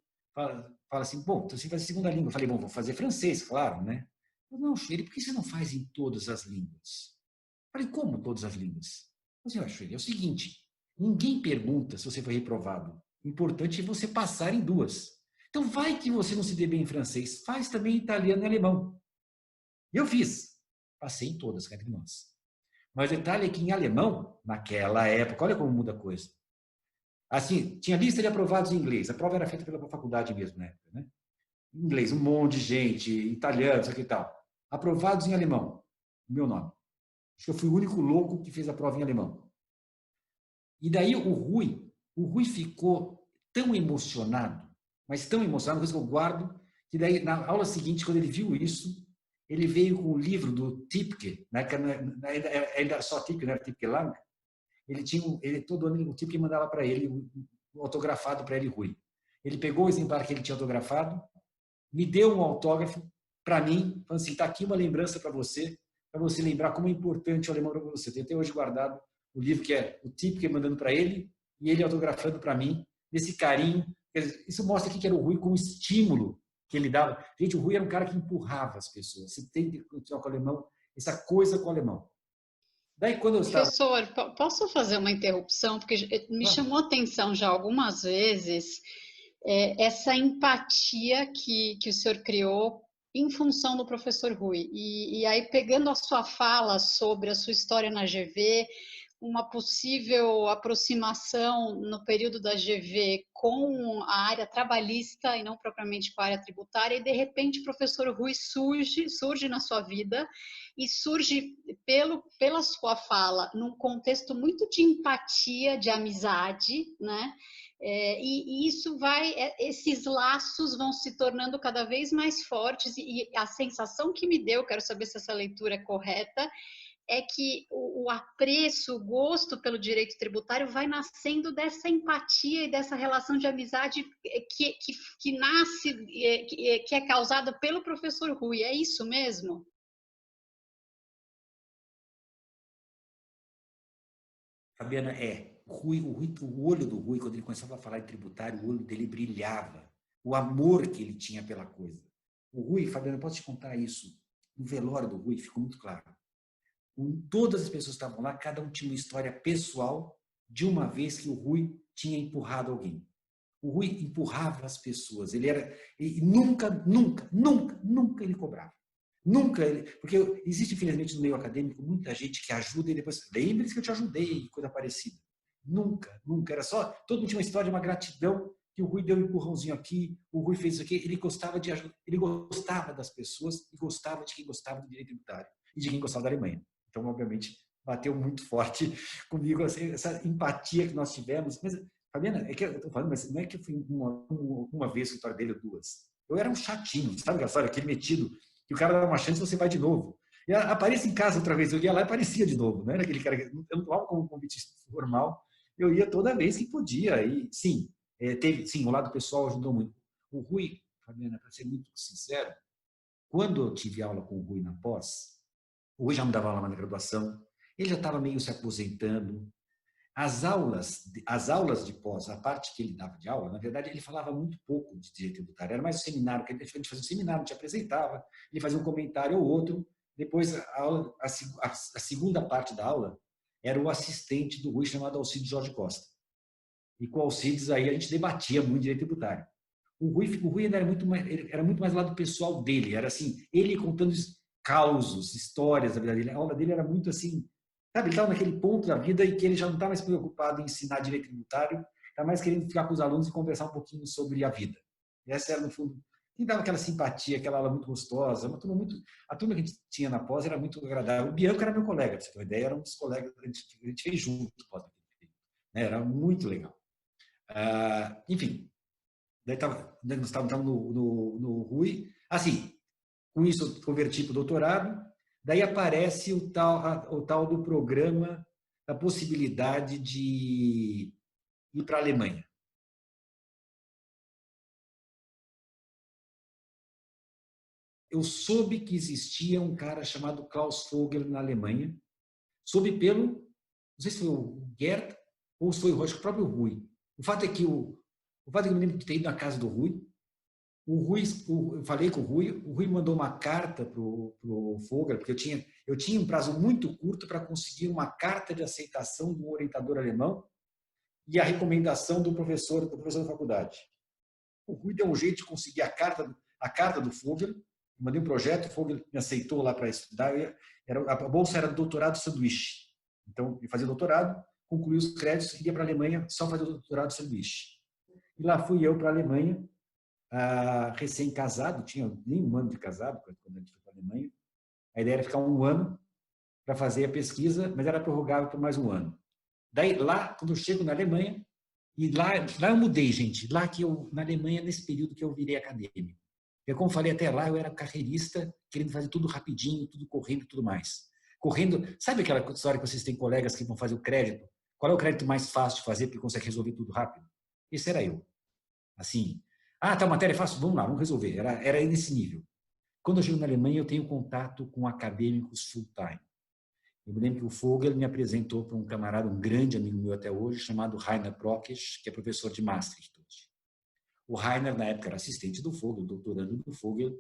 Speaker 3: fala assim, bom, então você faz a segunda língua. Eu falei, bom, vou fazer francês, claro, né? Eu, não, Schuele, por que você não faz em todas as línguas? Eu falei, como todas as línguas? Eu falei, Schuele, é o seguinte, ninguém pergunta se você foi reprovado. O importante é você passar em duas. Então, vai que você não se dê bem em francês, faz também italiano e alemão. E eu fiz. Passei em todas, cá entre nós. Mas o detalhe é que em alemão, naquela época, olha como muda a coisa. Assim, tinha lista de aprovados em inglês. A prova era feita pela faculdade mesmo na época, né? Em inglês, um monte de gente, italiano, isso aqui e tal. Aprovados em alemão, meu nome. Acho que eu fui o único louco que fez a prova em alemão. E daí o Rui ficou tão emocionado, mas tão emocionado, coisa que eu guardo, que daí na aula seguinte, quando ele viu isso, ele veio com o livro do Tipke, né, ainda só Tipke, não era Tipke Lang. Todo ano o Tipke mandava para ele, autografado para ele, Rui. Ele pegou o exemplar que ele tinha autografado, me deu um autógrafo para mim, falando assim, está aqui uma lembrança para você lembrar como é importante o alemão para você. Eu tenho até hoje guardado o livro que é o Tipke mandando para ele e ele autografando para mim, nesse carinho. Isso mostra que era o Rui como estímulo que ele dava. Gente, o Rui era um cara que empurrava as pessoas. Você tem que continuar com o alemão, essa coisa com o alemão. Daí, quando eu estava...
Speaker 5: Professor, posso fazer uma interrupção? Porque me chamou a atenção já algumas vezes essa empatia que o senhor criou em função do professor Rui. E aí, pegando a sua fala sobre a sua história na GV, uma possível aproximação no período da GV com a área trabalhista e não propriamente com a área tributária, e de repente o professor Rui surge na sua vida e surge pela sua fala num contexto muito de empatia, de amizade, né? E isso esses laços vão se tornando cada vez mais fortes, e a sensação que me deu, quero saber se essa leitura é correta, é que o apreço, o gosto pelo direito tributário vai nascendo dessa empatia e dessa relação de amizade que nasce, que é causada pelo professor Rui. É isso mesmo?
Speaker 3: Fabiana, o olho do Rui, quando ele começava a falar em tributário, o olho dele brilhava. O amor que ele tinha pela coisa. O Rui, Fabiana, eu posso te contar isso. No velório do Rui ficou muito claro. Todas as pessoas que estavam lá, cada um tinha uma história pessoal de uma vez que o Rui tinha empurrado alguém. O Rui empurrava as pessoas. E nunca ele cobrava. Porque existe, infelizmente, no meio acadêmico, muita gente que ajuda e depois, lembre-se que eu te ajudei, coisa parecida. Nunca. Era só, todo mundo tinha uma história de uma gratidão, que o Rui deu um empurrãozinho aqui, o Rui fez isso aqui, ele gostava de ajuda, ele gostava das pessoas e gostava de quem gostava do direito tributário e de quem gostava da Alemanha. Então, obviamente, bateu muito forte comigo essa empatia que nós tivemos. Mas, Fabiana, é que eu estou falando, mas não é que eu fui uma vez no escritório dele ou duas. Eu era um chatinho, sabe aquela história, aquele metido, que o cara dá uma chance e você vai de novo. E apareça em casa outra vez, eu ia lá e aparecia de novo. Não era aquele cara que eu não tomava como convite formal, eu ia toda vez que podia. E sim, o lado pessoal ajudou muito. O Rui, Fabiana, para ser muito sincero, quando eu tive aula com o Rui na pós, o Rui já me dava aula na graduação, ele já estava meio se aposentando. As aulas de pós, a parte que ele dava de aula, na verdade, ele falava muito pouco de direito tributário. Era mais um seminário, que a gente fazia um seminário, te apresentava, ele fazia um comentário ou outro. Depois, a segunda parte da aula era o assistente do Rui, chamado Alcides Jorge Costa. E com o Alcides, aí a gente debatia muito direito tributário. O Rui era muito mais do lado pessoal dele. Era assim, ele contando causos, histórias da vida dele. A aula dele era muito assim, sabe? Ele estava naquele ponto da vida em que ele já não está mais preocupado em ensinar direito tributário, está mais querendo ficar com os alunos e conversar um pouquinho sobre a vida. E essa era, no fundo, quem dava aquela simpatia, aquela aula muito gostosa. A turma que a gente tinha na pós era muito agradável. O Bianco era meu colega, para você ter uma ideia, era um dos colegas que a gente fez junto. Era muito legal. Enfim, nós estávamos no Rui. Assim, com isso eu converti para o doutorado, daí aparece o tal do programa da possibilidade de ir para a Alemanha. Eu soube que existia um cara chamado Klaus Vogel na Alemanha, soube não sei se foi o Gerd ou se foi o próprio Rui. O fato é que eu me lembro de ter ido na casa do Rui, eu falei com o Rui mandou uma carta para o Vogel, porque eu tinha um prazo muito curto para conseguir uma carta de aceitação do orientador alemão e a recomendação do professor da faculdade. O Rui deu um jeito de conseguir a carta do Vogel, mandei um projeto, o Vogel me aceitou lá para estudar, a bolsa era doutorado sanduíche. Então, eu fazia doutorado, concluí os créditos, ia para a Alemanha só fazer o doutorado sanduíche. E lá fui eu para a Alemanha, recém-casado, tinha nem um ano de casado quando a gente foi para a Alemanha. A ideia era ficar um ano para fazer a pesquisa, mas era prorrogável por mais um ano. Daí, lá, quando eu chego na Alemanha, e lá eu mudei, gente. Lá na Alemanha, nesse período que eu virei acadêmico. Porque, como falei até lá, eu era carreirista, querendo fazer tudo rapidinho, tudo correndo e tudo mais. Correndo, sabe aquela história que vocês têm colegas que vão fazer o crédito? Qual é o crédito mais fácil de fazer porque consegue resolver tudo rápido? Esse era eu. Assim, tá, matéria é fácil? Vamos lá, vamos resolver. Era nesse nível. Quando eu chego na Alemanha, eu tenho contato com acadêmicos full-time. Eu me lembro que o Vogel me apresentou para um camarada, um grande amigo meu até hoje, chamado Rainer Prokesch, que é professor de Maastricht hoje. O Rainer, na época, era assistente do Vogel, doutorando do Vogel,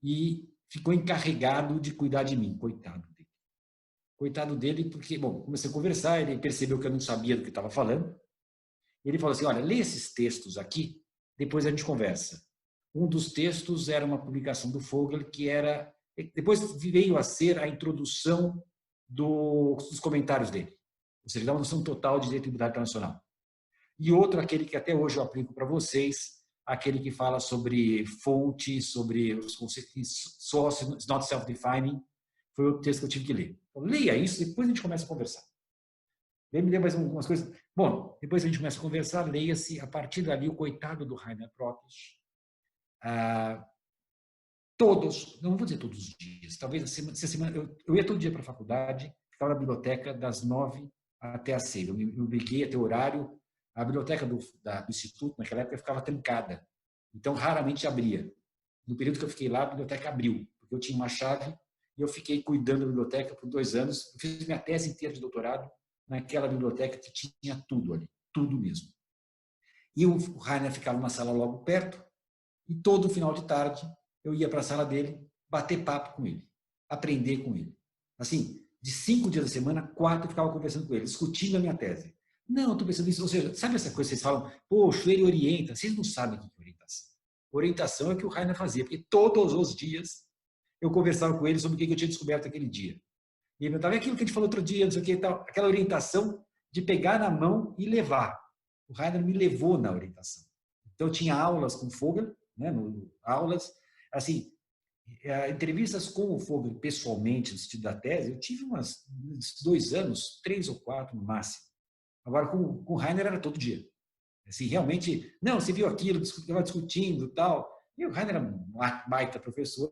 Speaker 3: e ficou encarregado de cuidar de mim. Coitado dele. Coitado dele porque, bom, comecei a conversar, ele percebeu que eu não sabia do que estava falando. Ele falou assim, olha, lê esses textos aqui, depois a gente conversa. Um dos textos era uma publicação do Vogel, que era... Depois veio a ser a introdução dos comentários dele. Ou seja, dá uma noção total de direito tributário internacional. E outro, aquele que até hoje eu aplico para vocês, aquele que fala sobre fonte, sobre os conceitos source, not self-defining, foi o texto que eu tive que ler. Então, leia isso, depois a gente começa a conversar. Me lê mais algumas coisas. Bom, depois a gente começa a conversar, leia-se, a partir dali, o coitado do Rainer Prokesch, todos, não vou dizer todos os dias, talvez essa semana, eu ia todo dia para a faculdade, ficava na biblioteca das 9 até às 6. Eu me obriguei a ter horário. A biblioteca do Instituto, naquela época, ficava trancada. Então, raramente abria. No período que eu fiquei lá, a biblioteca abriu, porque eu tinha uma chave e eu fiquei cuidando da biblioteca por 2 anos. Eu fiz minha tese inteira de doutorado naquela biblioteca que tinha tudo ali, tudo mesmo. E o Rainer ficava numa sala logo perto e todo final de tarde eu ia para a sala dele, bater papo com ele, aprender com ele. Assim, de 5 dias da semana, 4 eu ficava conversando com ele, discutindo a minha tese. Não, estou pensando nisso. Ou seja, sabe essa coisa que vocês falam, poxa, ele orienta. Vocês não sabem o que é orientação. Orientação é o que o Rainer fazia, porque todos os dias eu conversava com ele sobre o que eu tinha descoberto aquele dia. E ele perguntava, aquilo que a gente falou outro dia, não sei o que e tal. Aquela orientação de pegar na mão e levar. O Rainer me levou na orientação. Então, eu tinha aulas com o Vogel, né, aulas, assim, entrevistas com o Vogel pessoalmente, no sentido da tese, eu tive uns 2 anos, 3 ou 4 no máximo. Agora, com o Rainer era todo dia. Assim, realmente, não, você viu aquilo, estava discutindo e tal. E o Rainer era um baita professor.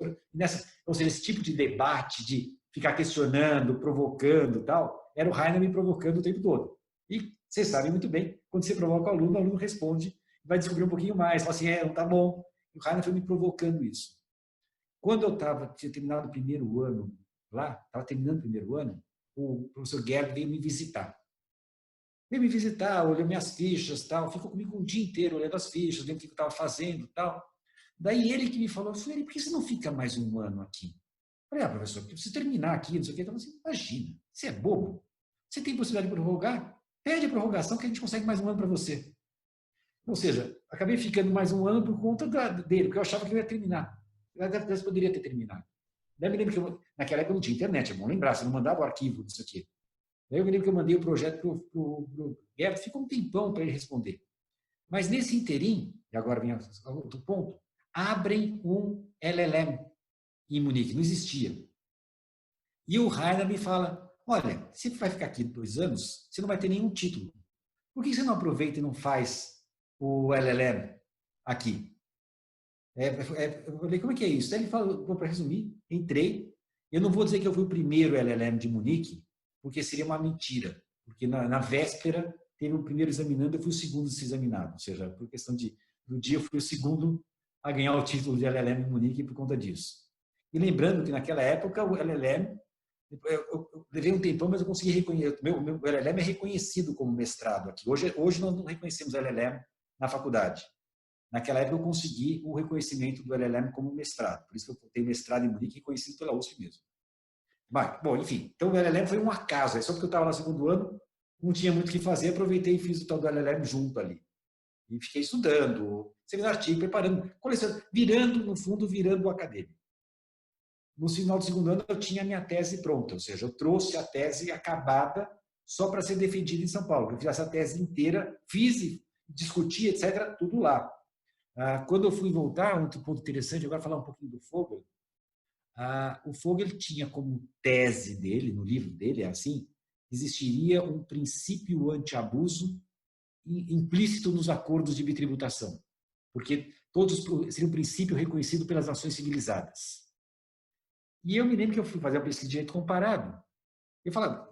Speaker 3: Ou seja, esse tipo de debate, de ficar questionando, provocando e tal, era o Rainer me provocando o tempo todo. E vocês sabem muito bem, quando você provoca o aluno responde, vai descobrir um pouquinho mais, fala assim, não tá bom. E o Rainer foi me provocando isso. Quando eu tinha terminado o primeiro ano lá, estava terminando o primeiro ano, o professor Gerber veio me visitar. Veio me visitar, olhou minhas fichas, tal, ficou comigo um dia inteiro olhando as fichas, vendo o que eu estava fazendo, tal. Daí ele que me falou, Freire, por que você não fica mais um ano aqui? Eu falei, professor, porque eu preciso terminar aqui, não sei o quê. Então, assim, imagina, você é bobo? Você tem possibilidade de prorrogar? Pede a prorrogação que a gente consegue mais um ano para você. Ou seja, acabei ficando mais um ano por conta dele, porque eu achava que eu ia terminar. Eu poderia ter terminado. Daí eu me lembro que naquela época não tinha internet, é bom lembrar, você não mandava o arquivo disso aqui. Daí eu me lembro que eu mandei o projeto para o Gerber, ficou um tempão para ele responder. Mas nesse interim, e agora vem outro ponto, abrem um LLM em Munique, não existia. E o Rainer me fala, olha, se você vai ficar aqui 2 anos, você não vai ter nenhum título. Por que você não aproveita e não faz o LLM aqui? Eu falei, como é que é isso? Daí ele falou, para resumir, entrei. Eu não vou dizer que eu fui o primeiro LLM de Munique, porque seria uma mentira. Porque na véspera, teve o primeiro examinando, eu fui o segundo a ser examinado. Ou seja, por questão do dia, eu fui o segundo a ganhar o título de LLM em Munique por conta disso. E lembrando que naquela época, o LLM, eu levei um tempão, mas eu consegui reconhecer. Meu LLM é reconhecido como mestrado aqui. Hoje nós não reconhecemos LLM na faculdade. naquela época eu consegui o reconhecimento do LLM como mestrado. Por isso que eu tenho mestrado em Munique e conhecido pela USP mesmo. Mas, bom, enfim, então o LLM foi um acaso. Só porque eu estava lá no segundo ano, não tinha muito o que fazer, aproveitei e fiz o tal do LLM junto ali. E fiquei estudando, escrevendo artigo, preparando, colecionando, virando o acadêmico. No final do segundo ano, eu tinha a minha tese pronta, ou seja, eu trouxe a tese acabada só para ser defendida em São Paulo. Eu fiz essa tese inteira, fiz, discuti, etc., tudo lá. Quando eu fui voltar, outro ponto interessante, agora falar um pouquinho do Fogel. O Fogel tinha como tese dele, no livro dele, é assim, existiria um princípio anti-abuso implícito nos acordos de bitributação, porque todos seria um princípio reconhecido pelas nações civilizadas. E eu me lembro que eu fui fazer uma pesquisa de direito comparado. Eu falava,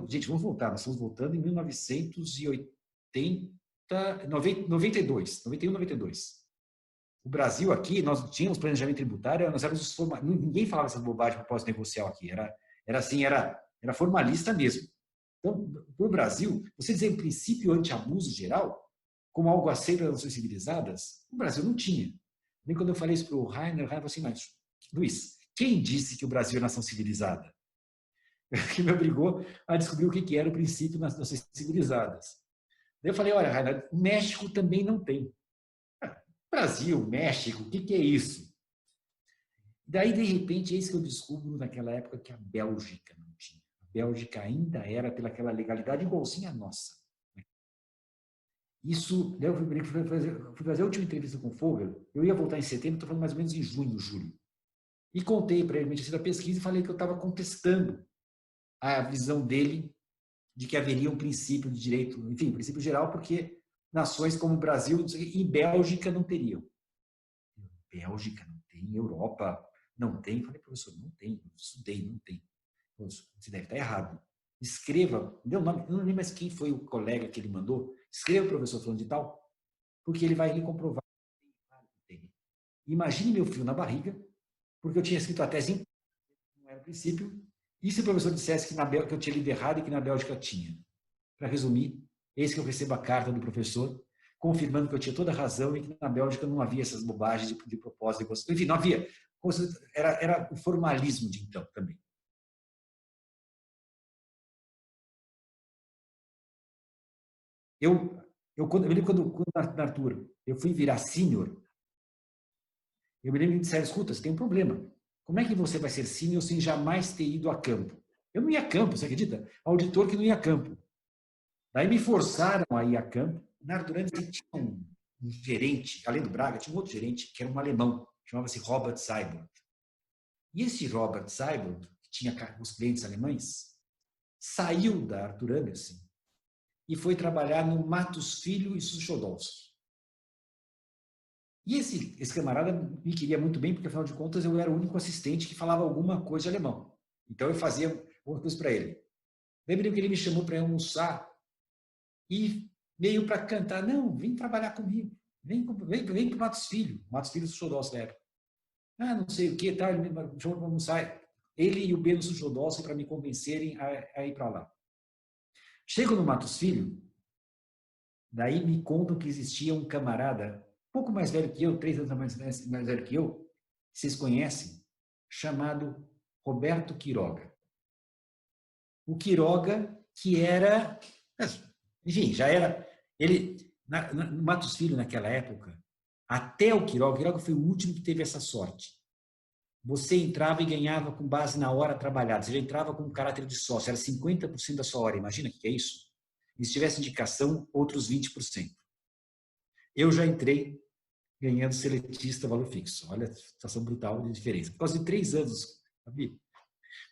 Speaker 3: gente, vamos voltar, nós estamos voltando em 1992, 91, 92. O Brasil aqui, nós tínhamos planejamento tributário, nós éramos ninguém falava essas bobagens de propósito negocial aqui, era assim, era formalista mesmo. Então, para o Brasil, você dizer um princípio anti-abuso geral, como algo aceito pelas nações civilizadas, o Brasil não tinha. Nem quando eu falei isso para o Rainer falou assim, mas, Luiz, quem disse que o Brasil é nação civilizada? Que me obrigou a descobrir o que era o princípio das nações civilizadas. Daí eu falei, olha, Rainer, o México também não tem. Brasil, México, o que é isso? Daí, de repente, eis que eu descubro naquela época que a Bélgica não tinha. A Bélgica ainda era pelaquela legalidade igualzinha à nossa. Isso, daí eu fui fazer a última entrevista com o Fogel, eu ia voltar em setembro, estou falando mais ou menos em junho, julho. E contei para ele a pesquisa e falei que eu estava contestando a visão dele de que haveria um princípio de direito, enfim, um princípio geral, porque nações como o Brasil e Bélgica não teriam. Bélgica não tem, Europa não tem. Eu falei, professor, não tem, eu estudei, não tem. Você deve estar errado. Escreva, meu nome, eu não lembro mais quem foi o colega que ele mandou, escreva o professor falando de tal, porque ele vai lhe comprovar que tem. Imagine meu frio na barriga, porque eu tinha escrito a tese, não era o princípio, e se o professor dissesse que eu tinha lido errado e que na Bélgica tinha? Para resumir, eis que eu recebo a carta do professor, confirmando que eu tinha toda a razão e que na Bélgica não havia essas bobagens de propósito. Enfim, não havia. Era o formalismo de então também. Eu me lembro quando na Arthur, eu fui virar sênior, eu me lembro que disseram, escuta, você tem um problema. Como é que você vai ser sênior sem jamais ter ido a campo? Eu não ia a campo, você acredita? Auditor que não ia a campo. Daí me forçaram a ir a campo. Na Arthur tinha um gerente, além do Braga, tinha um outro gerente que era um alemão, chamava-se Robert Seiburg. E esse Robert Seiburg, que tinha os clientes alemães, saiu da Arthur Andersen e foi trabalhar no Matos Filho e Suchodolski. E esse camarada me queria muito bem, porque, afinal de contas, eu era o único assistente que falava alguma coisa de alemão. Então, eu fazia alguma coisa para ele. Lembro que ele me chamou para almoçar e veio para cantar. Não, vem trabalhar comigo. Vem para o Matos Filho e Suchodolski da época. Não sei o que, tá? Ele me chamou para almoçar. Ele e o Beno Suchodolski para me convencerem a ir para lá. Chego no Matos Filho, daí me contam que existia um camarada, pouco mais velho que eu, 3 anos mais velho que eu, que vocês conhecem, chamado Roberto Quiroga. O Quiroga, que era, enfim, já era, ele, no Matos Filho naquela época, até o Quiroga foi o último que teve essa sorte. Você entrava e ganhava com base na hora trabalhada. Você já entrava com um caráter de sócio, era 50% da sua hora. Imagina o que é isso? E se tivesse indicação, outros 20%. Eu já entrei ganhando seletista valor fixo. Olha a situação brutal de diferença. Por causa de 3 anos, sabia?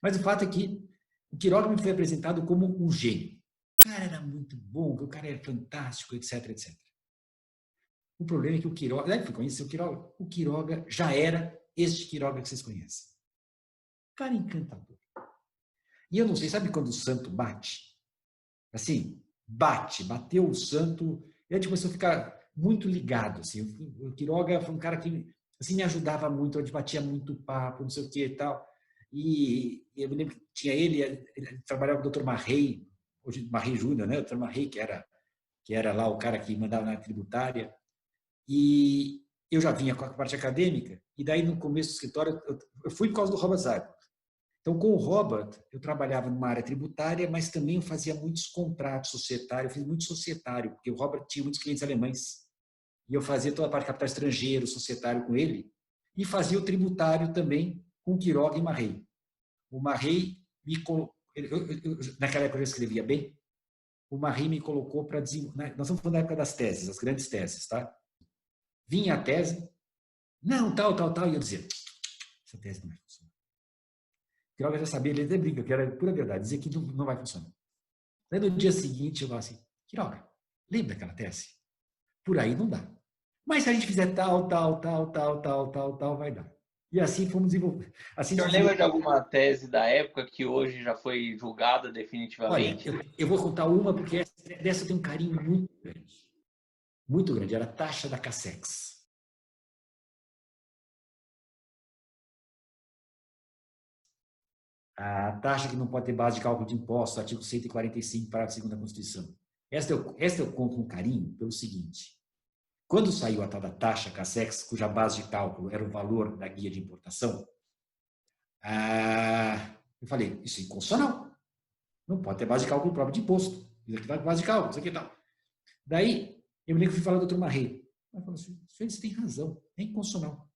Speaker 3: Mas o fato é que o Quiroga me foi apresentado como um gênio. O cara era muito bom, o cara era fantástico, etc, etc. O problema é que o Quiroga, eu fui conhecer o Quiroga já era este Quiroga que vocês conhecem. Cara encantador. E eu não sei, sabe quando o santo bate? Assim, bateu o santo, e a gente começou a ficar muito ligado. Assim. O Quiroga foi um cara que assim, me ajudava muito, a gente batia muito papo, não sei o que e tal. E eu me lembro que tinha ele trabalhava com o Dr. Marrei, hoje Marrei Júnior, né? O Dr. Marrei, que era lá o cara que mandava na tributária. E eu já vinha com a parte acadêmica, e daí no começo do escritório, eu fui por causa do Robert Zeiber. Então, com o Robert, eu trabalhava numa área tributária, mas também eu fazia muitos contratos societários, eu fiz muito societário, porque o Robert tinha muitos clientes alemães, e eu fazia toda a parte de capital estrangeiro, societário com ele, e fazia o tributário também com Quiroga e Marrei. O Marrei, naquela época eu escrevia bem, o Marrei me colocou para desenvolver, nós estamos falando da época das teses, as grandes teses, tá? Vinha a tese, não, tal, e eu dizia, essa tese não vai funcionar. Quiroga já sabia, ele até brinca, que era pura verdade, dizia que não vai funcionar. Aí no dia seguinte eu falava assim, Quiroga, lembra daquela tese? Por aí não dá. Mas se a gente fizer tal, vai dar. E assim fomos desenvolvendo. Assim,
Speaker 6: o senhor lembra de alguma tese da época que hoje já foi julgada definitivamente?
Speaker 3: Olha, eu vou contar uma, porque dessa eu tenho um carinho muito grande. Muito grande. Era a taxa da Cassex. A taxa que não pode ter base de cálculo de impostos, artigo 145, parágrafo 2º da Constituição. Esta eu conto com carinho pelo seguinte. Quando saiu a tal da taxa Cassex, cuja base de cálculo era o valor da guia de importação, eu falei, isso é inconstitucional. Não pode ter base de cálculo próprio de imposto. Isso aqui vai com base de cálculo, isso aqui e tal. Daí, eu me lembro que fui falar do Dr. Marrei. Ele falou assim, senhor, você tem razão, é inconstitucional.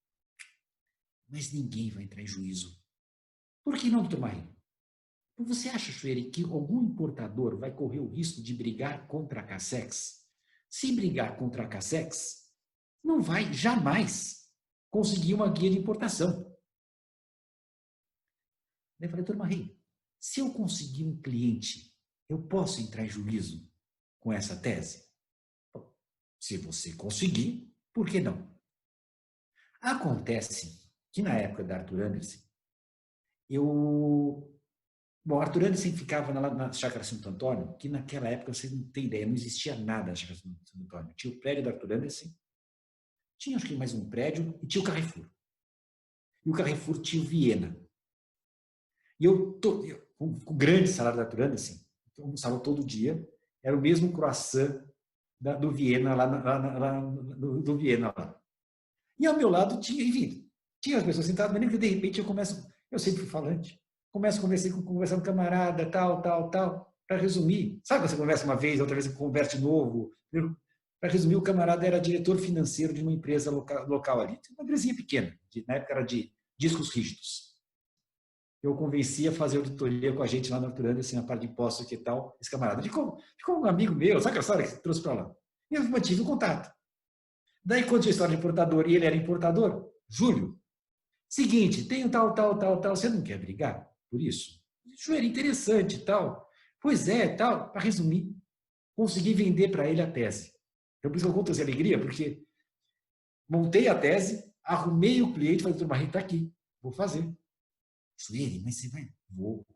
Speaker 3: Mas ninguém vai entrar em juízo. Por que não, Dr. Marrei? Você acha, Chueri, que algum importador vai correr o risco de brigar contra a Cassex? Se brigar contra a Cassex, não vai jamais conseguir uma guia de importação. Eu falei, Dr. Marrei, se eu conseguir um cliente, eu posso entrar em juízo com essa tese? Se você conseguir, por que não? Acontece que na época da Arthur Andersen, Arthur Andersen ficava na Chácara Santo Antônio, que naquela época, você não tem ideia, não existia nada na Chácara Santo Antônio. Tinha o prédio da Arthur Andersen, tinha acho que mais um prédio, e tinha o Carrefour. E o Carrefour tinha o Viena. E com o grande salário da Arthur Andersen, eu almoçava todo dia, era o mesmo croissant do Viena, do Viena lá. E ao meu lado tinha as pessoas sentadas, mas nem que de repente eu sempre fui falante, começo a conversar com um camarada, tal, para resumir. Sabe quando você conversa uma vez, outra vez você conversa de novo? Para resumir, o camarada era diretor financeiro de uma empresa local ali, uma empresinha pequena, na época era de discos rígidos. Eu convenci a fazer auditoria com a gente lá na Arthur Andersen, na parte de impostos e tal, esse camarada. Ficou um amigo meu, sabe aquela história que trouxe para lá? E eu mantive o contato. Daí, quando tinha história de importador, e ele era importador, Júlio, seguinte, tem tal, você não quer brigar por isso? Isso era interessante e tal. Pois é, tal, para resumir, consegui vender para ele a tese. Então, por isso eu conto essa alegria, porque montei a tese, arrumei o cliente, falei, doutor Marrei, está aqui, vou fazer. Ele, mas você vai? Vou.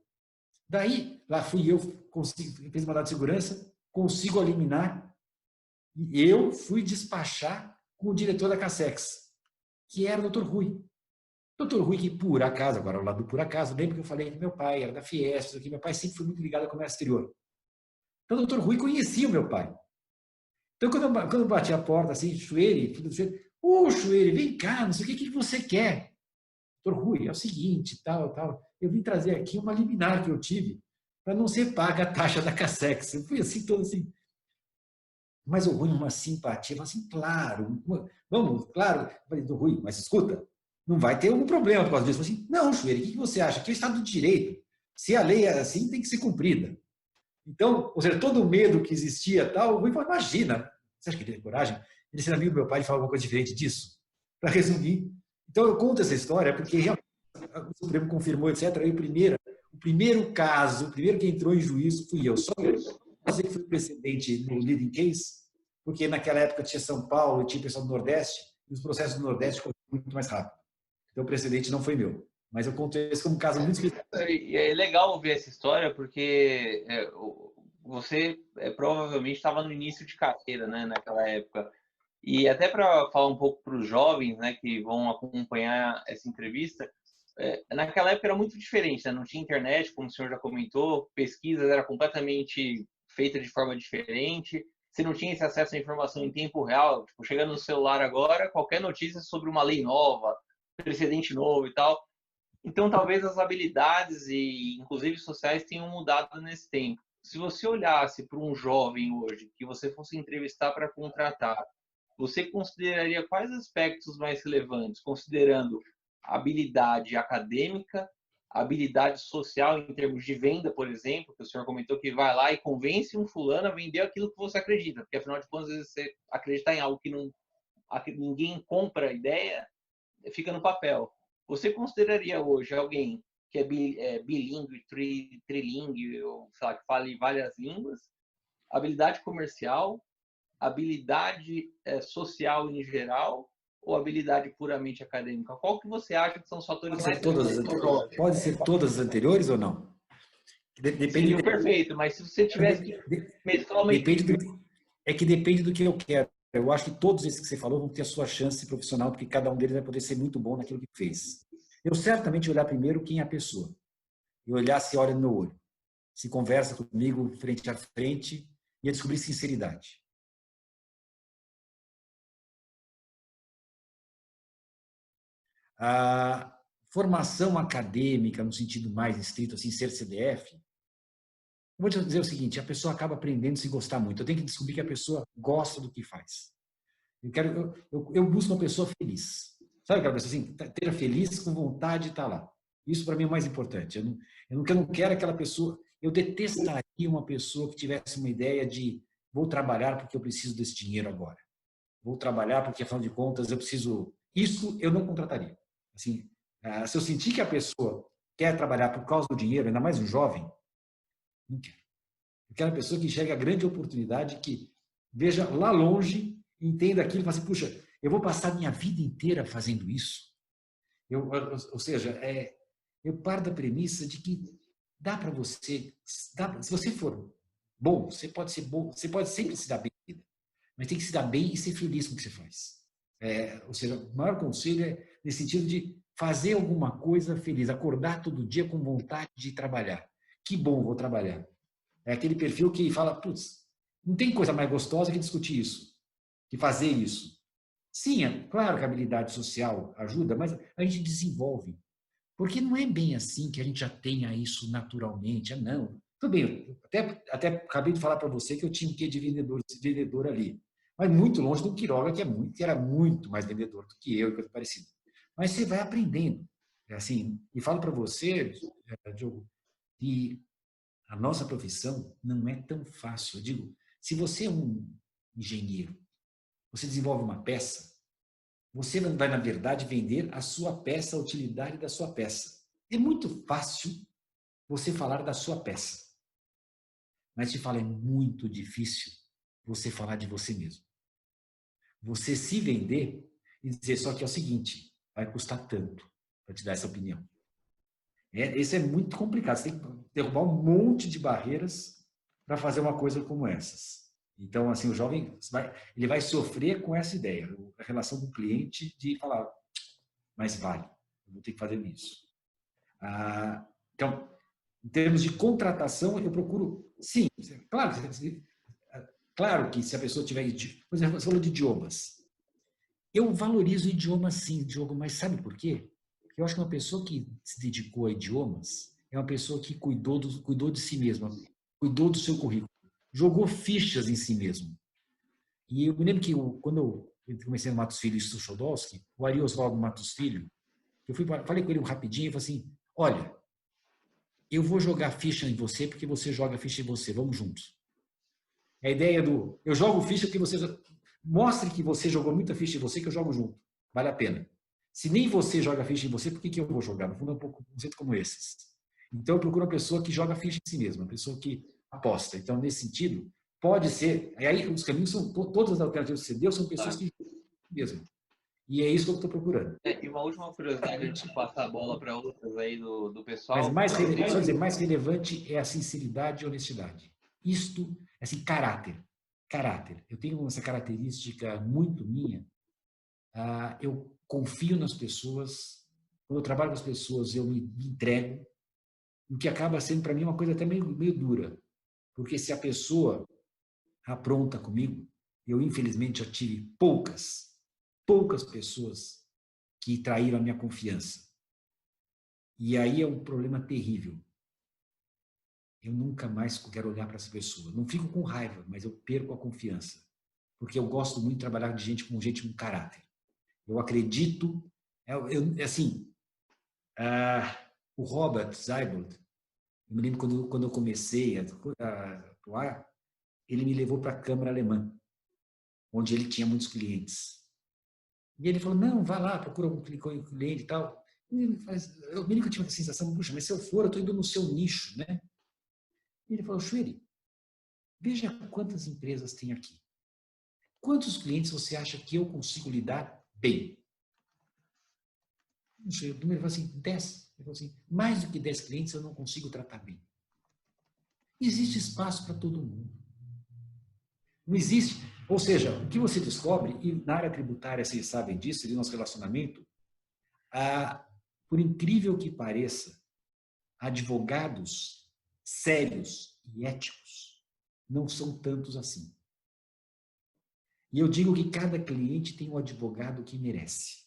Speaker 3: Daí, lá fui eu, fiz mandado de segurança, consigo eliminar, e eu fui despachar com o diretor da Cassex, que era o Dr. Rui. Dr. Rui, que por acaso, agora ao lado do por acaso, lembro que eu falei que meu pai era da Fiesp, que meu pai sempre foi muito ligado ao comércio exterior. Então, o Dr. Rui conhecia o meu pai. Então, quando eu bati a porta, assim, Chueri, filho do Chueri, Chueri, vem cá, não sei o que você quer. Doutor Rui, é o seguinte, tal, eu vim trazer aqui uma liminar que eu tive para não ser paga a taxa da Cassex. Eu fui assim, todo assim. Mas o Rui, uma simpatia, falou assim, claro, vamos, claro. Eu falei, doutor Rui, mas escuta, não vai ter algum problema por causa disso. Eu falei assim, não, Chueri, o que você acha? Que é o Estado de Direito. Se a lei é assim, tem que ser cumprida. Então, ou seja, todo o medo que existia, tal, o Rui falou, imagina, você acha que ele tem coragem? Ele ser amigo do meu pai e falar alguma coisa diferente disso? Para resumir, então, eu conto essa história porque realmente o Supremo confirmou, etc. E o primeiro caso, o primeiro que entrou em juízo fui eu. Só eu sei que fui precedente no leading case, porque naquela época tinha São Paulo, tinha pessoal do Nordeste, e os processos do Nordeste corriam muito mais rápido. Então, o precedente não foi meu. Mas eu conto isso como um caso muito especial.
Speaker 6: E é legal ouvir essa história, porque você provavelmente estava no início de carreira, né, naquela época. E até para falar um pouco para os jovens, né, que vão acompanhar essa entrevista, naquela época era muito diferente, né? Não tinha internet, como o senhor já comentou, pesquisas era completamente feita de forma diferente. você não tinha esse acesso à informação em tempo real, tipo, chegando no celular agora, qualquer notícia sobre uma lei nova, precedente novo e tal. Então, talvez as habilidades e, inclusive, sociais tenham mudado nesse tempo. Se você olhasse para um jovem hoje, que você fosse entrevistar para contratar, você consideraria quais aspectos mais relevantes, considerando a habilidade acadêmica, a habilidade social em termos de venda, por exemplo, que o senhor comentou que vai lá e convence um fulano a vender aquilo que você acredita, porque afinal de contas, às vezes você acreditar em algo que ninguém compra a ideia, fica no papel. Você consideraria hoje alguém que é bilíngue, trilingue, ou sei lá, que fale várias línguas, habilidade comercial, habilidade social em geral, ou habilidade puramente acadêmica? Qual que você acha que são os fatores mais
Speaker 3: importantes? Pode ser todas as anteriores ou não?
Speaker 6: Depende. Seria perfeito, mas se você tivesse que mesclar uma
Speaker 3: depende do que eu quero. Eu acho que todos esses que você falou vão ter a sua chance profissional, porque cada um deles vai poder ser muito bom naquilo que fez. Eu certamente olhar primeiro quem é a pessoa. E olhar se olha no meu olho. Se conversa comigo frente a frente e a descobrir sinceridade. A formação acadêmica, no sentido mais estrito, assim, ser CDF, eu vou te dizer o seguinte, a pessoa acaba aprendendo a se gostar muito. Eu tenho que descobrir que a pessoa gosta do que faz. Eu busco uma pessoa feliz. Sabe aquela pessoa assim, esteja feliz, com vontade de estar lá. Isso para mim é o mais importante. Eu não quero aquela pessoa... Eu detestaria uma pessoa que tivesse uma ideia de vou trabalhar porque eu preciso desse dinheiro agora. Vou trabalhar porque, afinal de contas, eu preciso... Isso eu não contrataria. Assim, se eu sentir que a pessoa quer trabalhar por causa do dinheiro, ainda mais um jovem, não quero. Eu quero uma pessoa que enxergue a grande oportunidade, que veja lá longe, entenda aquilo e fala assim, puxa, eu vou passar minha vida inteira fazendo isso. Ou seja, eu paro da premissa de que dá para você, se você for bom, você pode ser bom, você pode sempre se dar bem na vida, mas tem que se dar bem e ser feliz com o que você faz. Ou seja, o maior conselho é nesse sentido de fazer alguma coisa feliz, acordar todo dia com vontade de trabalhar. Que bom, vou trabalhar. É aquele perfil que fala, putz, não tem coisa mais gostosa que discutir isso, que fazer isso. Sim, é claro que a habilidade social ajuda, mas a gente desenvolve. Porque não é bem assim que a gente já tenha isso naturalmente. Não. Tudo bem, até acabei de falar para você que eu tinha um quê de vendedor ali. Mas muito longe do Quiroga, que era muito mais vendedor do que eu, coisa parecida. Mas você vai aprendendo. Assim, e falo para você, Diogo, que a nossa profissão não é tão fácil. Eu digo, se você é um engenheiro, você desenvolve uma peça, você vai, na verdade, vender a sua peça, a utilidade da sua peça. É muito fácil você falar da sua peça. Mas te falo, é muito difícil você falar de você mesmo. Você se vender e dizer só que é o seguinte, vai custar tanto para te dar essa opinião. Isso é muito complicado. Você tem que derrubar um monte de barreiras para fazer uma coisa como essas. Então, assim, o jovem ele vai sofrer com essa ideia, a relação com o cliente de falar, mas vale, eu vou ter que fazer isso. Então, em termos de contratação, eu procuro, sim, claro que se a pessoa tiver, por exemplo, você falou de idiomas. Eu valorizo o idioma sim, Diogo, mas sabe por quê? Porque eu acho que uma pessoa que se dedicou a idiomas é uma pessoa que cuidou de si mesma, cuidou do seu currículo, jogou fichas em si mesmo. E eu me lembro que quando eu comecei no Matos Filho e Suchodolski, o Ari Oswaldo Matos Filho, falei com ele rapidinho e falei assim, olha, eu vou jogar ficha em você porque você joga ficha em você, vamos juntos. A ideia eu jogo ficha porque você... Mostre que você jogou muita ficha em você que eu jogo junto. Vale a pena. Se nem você joga ficha em você, por que eu vou jogar? No fundo é um pouco um conceito como esses. Então eu procuro uma pessoa que joga ficha em si mesma, uma pessoa que aposta. Então, nesse sentido, pode ser... Aí os caminhos são... Todas as alternativas que você deu são pessoas que jogam mesmo. E é isso que eu estou procurando.
Speaker 6: E uma última curiosidade, antes de passar a bola para outras aí do pessoal.
Speaker 3: Mas mais relevante é a sinceridade e a honestidade. Isto, assim, caráter. Eu tenho essa característica muito minha. Eu confio nas pessoas. Quando eu trabalho com as pessoas, eu me entrego. O que acaba sendo, para mim, uma coisa até meio dura. Porque se a pessoa apronta comigo, eu infelizmente já tive poucas pessoas que traíram a minha confiança. E aí é um problema terrível. Eu nunca mais quero olhar para essa pessoa. Não fico com raiva, mas eu perco a confiança. Porque eu gosto muito de trabalhar de gente com caráter. Eu acredito, assim, o Robert Seibold, eu me lembro quando eu comecei a atuar, ele me levou para a Câmara Alemã, onde ele tinha muitos clientes. E ele falou, não, vá lá, procura um cliente e tal. Eu me lembro que eu tinha uma sensação, puxa, mas se eu for, eu estou indo no seu nicho, né? E ele falou, Schwery, veja quantas empresas tem aqui. Quantos clientes você acha que eu consigo lidar bem? O número falou assim, 10. Ele falou assim, mais do que 10 clientes eu não consigo tratar bem. Existe espaço para todo mundo. Não existe. Ou seja, o que você descobre, e na área tributária vocês sabem disso, no nosso relacionamento, por incrível que pareça, advogados sérios e éticos não são tantos assim. E eu digo que cada cliente tem um advogado que merece.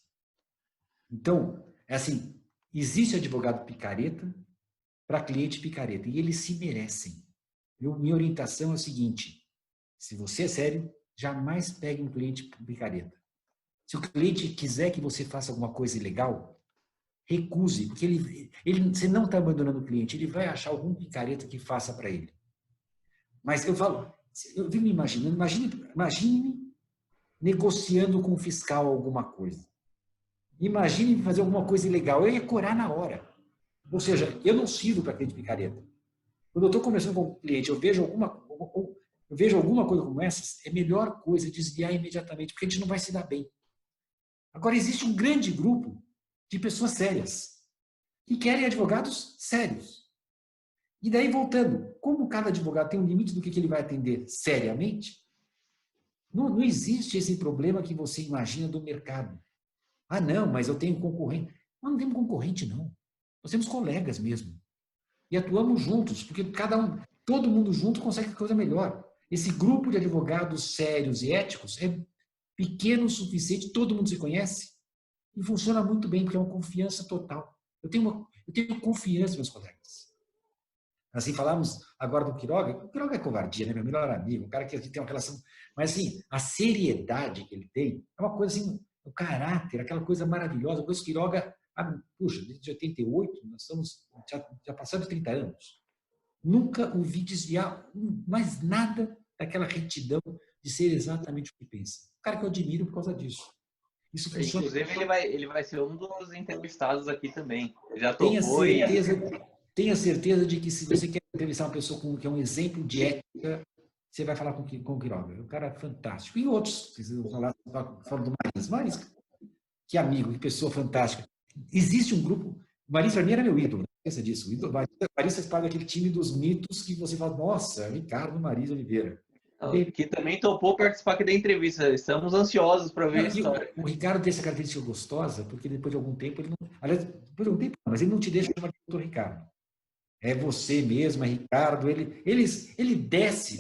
Speaker 3: Então, é assim, existe advogado picareta para cliente picareta, e eles se merecem. Minha orientação é a seguinte, se você é sério, jamais pegue um cliente picareta. Se o cliente quiser que você faça alguma coisa ilegal, recuse, porque você não está abandonando o cliente, ele vai achar algum picareta que faça para ele. Mas eu falo, eu vivo me imaginando, imagine negociando com o fiscal alguma coisa. Imagine fazer alguma coisa ilegal, eu ia corar na hora. Ou seja, eu não sirvo para cliente picareta. Quando eu estou conversando com um cliente, eu vejo alguma coisa como essa, é a melhor coisa desviar imediatamente, porque a gente não vai se dar bem. Agora, existe um grande grupo de pessoas sérias que querem advogados sérios. E daí, voltando, como cada advogado tem um limite do que ele vai atender seriamente, não existe esse problema que você imagina do mercado. Ah, não, mas eu tenho concorrente. Nós não temos concorrente, não. Nós temos colegas mesmo. E atuamos juntos, porque todo mundo junto consegue coisa melhor. Esse grupo de advogados sérios e éticos é pequeno o suficiente, todo mundo se conhece e funciona muito bem, porque é uma confiança total. Eu tenho confiança nos meus colegas. Assim, falamos agora do Quiroga. O Quiroga é covardia, né? Meu melhor amigo, um cara que a gente tem uma relação... Mas, assim, a seriedade que ele tem é uma coisa, assim, o caráter, aquela coisa maravilhosa. Depois Quiroga, puxa, desde 88, nós estamos já passando 30 anos. Nunca o vi desviar mais nada daquela retidão de ser exatamente o que pensa. O cara que eu admiro por causa disso. Isso funciona.
Speaker 6: Inclusive, ele vai ser um dos entrevistados aqui também. Já
Speaker 3: Tenha certeza de que se você quer entrevistar uma pessoa que é um exemplo de ética, você vai falar com o Quiroga. O cara é fantástico. E outros, vocês vão falar do Maris, que amigo, que pessoa fantástica. Existe um grupo... Maris, para mim, era meu ídolo. Não esqueça disso. Maris faz parte daquele time dos mitos que você fala, nossa, Ricardo Maris Oliveira.
Speaker 6: Que também topou participar aqui da entrevista. Estamos ansiosos para ver a história.
Speaker 3: O Ricardo tem essa característica gostosa, porque depois de algum tempo ele não... Aliás, depois de algum tempo, mas ele não te deixa chamar de doutor Ricardo. É você mesmo, é Ricardo. Ele desce,